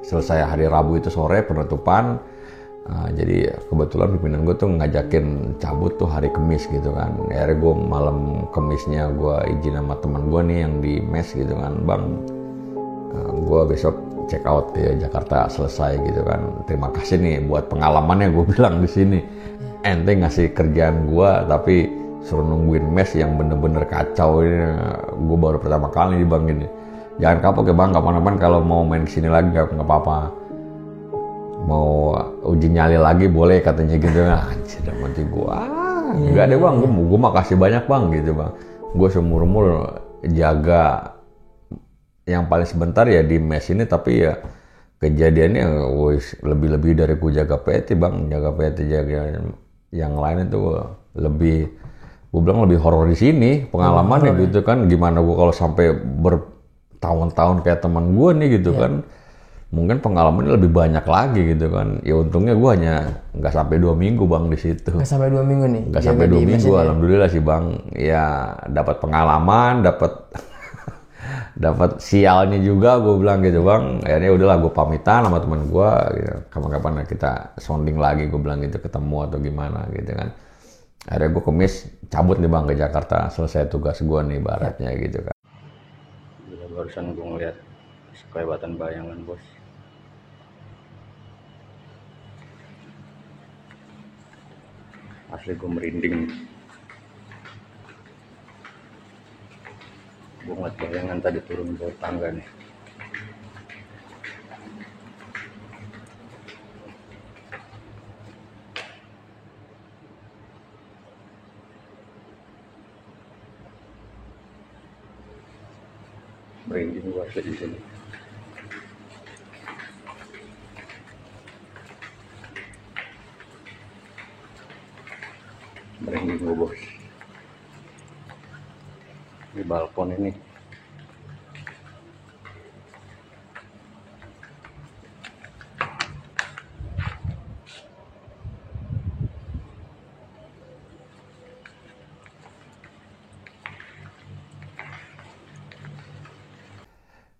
Selesai hari Rabu itu sore penutupan. Jadi kebetulan pimpinan gue tuh ngajakin cabut tuh hari Kamis gitu kan. Akhirnya gue malam Kamisnya gue izin sama teman gue nih yang di mes gitu kan, bang, gue besok check out ke Jakarta selesai gitu kan. Terima kasih nih buat pengalamannya, gue bilang di sini. Ente ngasih kerjaan gue tapi suruh nungguin mes yang bener-bener kacau ini. Gue baru pertama kali nih bang ini. Jangan kapok ya bang, kapan-kapan kalau mau main kesini lagi nggak apa-apa. Mau uji nyali lagi boleh katanya gitu. Anjir dah mati gue. Enggak deh bang, gue makasih banyak bang gitu bang. Gue seumur-umur jaga yang paling sebentar ya di mes ini, tapi ya kejadiannya lebih dari gue jaga PT bang. Jaga PT, jaga yang lain itu lebih, gue bilang lebih horor di sini pengalamannya gitu kan. Gimana gue kalau sampai bertahun-tahun kayak teman gue nih gitu kan, mungkin pengalamannya lebih banyak lagi gitu kan. Ya untungnya gue hanya nggak sampai 2 minggu bang di situ.
Nggak sampai 2 minggu nih?
Nggak sampai 2 minggu, alhamdulillah sih bang. Ya dapat pengalaman, dapat dapat sialnya juga gue bilang gitu bang. Akhirnya udahlah gue pamitan sama teman gue. Gitu. Kapan-kapan kita sounding lagi gue bilang gitu, ketemu atau gimana gitu kan. Akhirnya gue kemis cabut nih bang ke Jakarta, selesai tugas gue nih baratnya gitu kan.
Barusan gue ngeliat kelewatan bayangan bos. Asli gue merinding. Gue ngeliat bayangan tadi turun ke tangga nih. Merinding gue asli di sini. Merinding gue bos. Di balkon ini.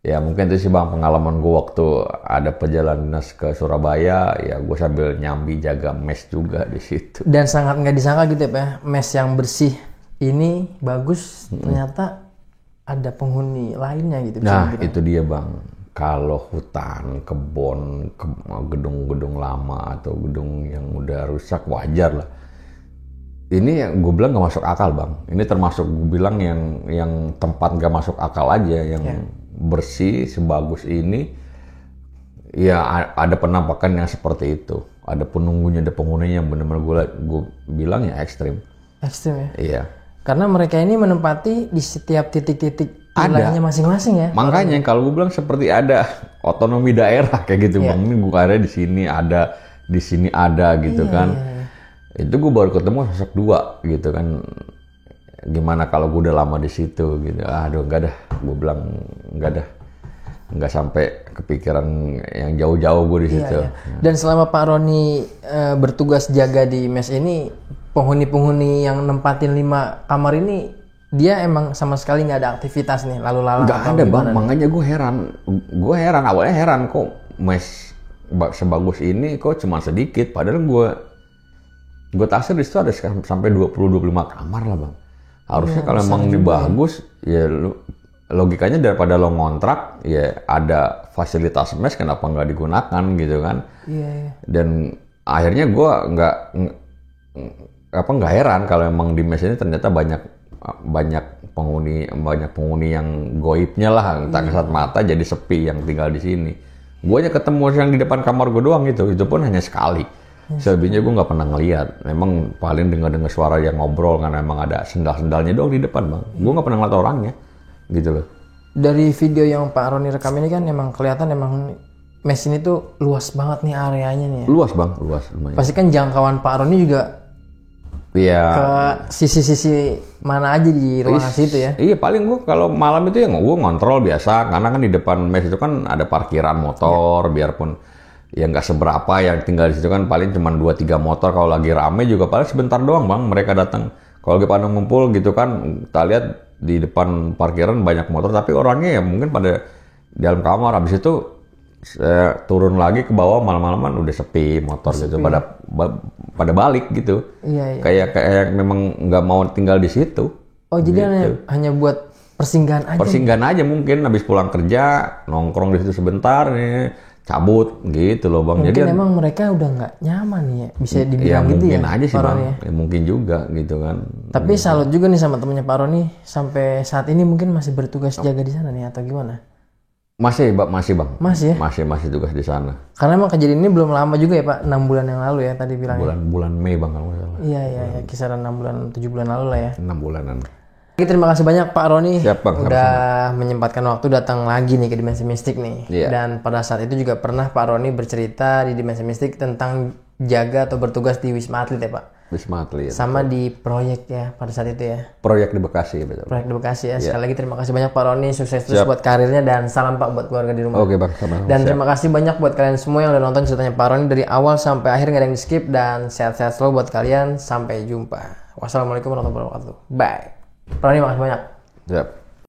Ya mungkin itu sih bang pengalaman gue waktu ada perjalanan dinas ke Surabaya, ya gue sambil nyambi jaga mes juga di situ.
Dan sangat nggak disangka gitu ya Pak, mes yang bersih ini bagus, ternyata ada penghuni lainnya gitu.
Nah itu dia bang, kalau hutan, kebun, gedung-gedung lama atau gedung yang udah rusak wajar lah. Ini yang gue bilang nggak masuk akal bang. Ini termasuk gue bilang yang tempat nggak masuk akal aja, yang bersih sebagus ini. Ya ada penampakan yang seperti itu. Ada penunggunya, ada penghuninya yang benar-benar gue bilang ya ekstrim.
Ekstrim ya?
Iya.
Karena mereka ini menempati di setiap titik-titik wilayahnya masing-masing ya.
Makanya kalau gue bilang seperti ada otonomi daerah kayak gitu bang. Ini gue ada di sini ada, di sini ada gitu kan. Itu gue baru ketemu sosok dua gitu kan. Gimana kalau gue udah lama di situ gitu. Aduh enggak dah, gue bilang enggak dah. Enggak sampai kepikiran yang jauh-jauh gue di situ.
Dan selama Pak Roni bertugas jaga di mes ini, penghuni-penghuni yang nempatin 5 kamar ini, dia emang sama sekali nggak ada aktivitas nih, lalu lalang?
Nggak ada bang, makanya gue heran, awalnya heran kok mes sebagus ini kok cuma sedikit, padahal gue taksir di situ ada sampai 20-25 kamar lah bang. Harusnya kalau emang ini bagus, ya logikanya daripada lo ngontrak, ya ada fasilitas mes kenapa nggak digunakan gitu kan? Dan akhirnya gue nggak heran kalau emang di mes ini ternyata banyak penghuni yang goibnya lah, entah kasat mata jadi sepi yang tinggal di sini. Gue aja ketemu yang di depan kamar gue doang itu pun hanya sekali. Selebihnya gue nggak pernah ngeliat. Memang paling dengar suara yang ngobrol karena emang ada sendal-sendalnya doang di depan bang. Gue nggak pernah ngeliat orangnya, gitu loh.
Dari video yang Pak Roni rekam ini kan emang kelihatan emang mes ini tuh luas banget nih areanya nih.
Luas bang, luas lumayan.
Pasti kan jangkauan Pak Roni juga ke sisi-sisi mana aja di ruangan situ ya? Iya,
paling gue kalau malam itu ya gue ngontrol biasa, karena kan di depan mes itu kan ada parkiran motor, biarpun ya nggak seberapa yang tinggal di situ kan paling cuma 2-3 motor, kalau lagi rame juga paling sebentar doang bang mereka datang. Kalau lagi pada ngumpul gitu kan, kita lihat di depan parkiran banyak motor, tapi orangnya ya mungkin pada dalam kamar. Habis itu saya turun lagi ke bawah malam-malaman udah sepi motor gitu, pada balik gitu. Kayak memang nggak mau tinggal di situ.
Oh jadi gitu. hanya buat persinggahan aja.
Persinggahan aja mungkin habis pulang kerja nongkrong di situ sebentar nih. Cabut gitu loh bang.
Mungkin jadi emang mereka udah nggak nyaman ya, bisa dibilang gitu ya.
Mungkin aja sih bang, ya, mungkin juga gitu kan.
Tapi salut juga nih sama temennya Pak Roni, sampai saat ini mungkin masih bertugas jaga di sana nih atau gimana?
Masih bang.
Masih ya?
Masih tugas di sana.
Karena emang kejadian ini belum lama juga ya Pak, 6 bulan yang lalu ya tadi bilangnya.
Bulan Mei bang kalau nggak salah.
Iya, kisaran 6 bulan 7 bulan lalu lah ya.
6 bulanan.
Terima kasih banyak Pak Roni.
Siap, bang,
udah menyempatkan waktu datang lagi nih ke Dimensi Mistik nih. Dan pada saat itu juga pernah Pak Roni bercerita di Dimensi Mistik tentang jaga atau bertugas di Wisma Atlet ya Pak.
Wisma Atlet.
Sama di proyek ya pada saat itu ya.
Proyek di Bekasi, betul.
Proyek di Bekasi ya. Sekali lagi terima kasih banyak Pak Roni, sukses terus buat karirnya dan salam Pak buat keluarga di rumah.
Oke Bang, sama-sama.
Dan terima kasih banyak buat kalian semua yang udah nonton ceritanya Pak Roni dari awal sampai akhir, nggak ada yang di skip, dan sehat-sehat selalu buat kalian. Sampai jumpa. Wassalamualaikum warahmatullahi wabarakatuh. Bye. Pak Roni, makasih banyak.
Siap.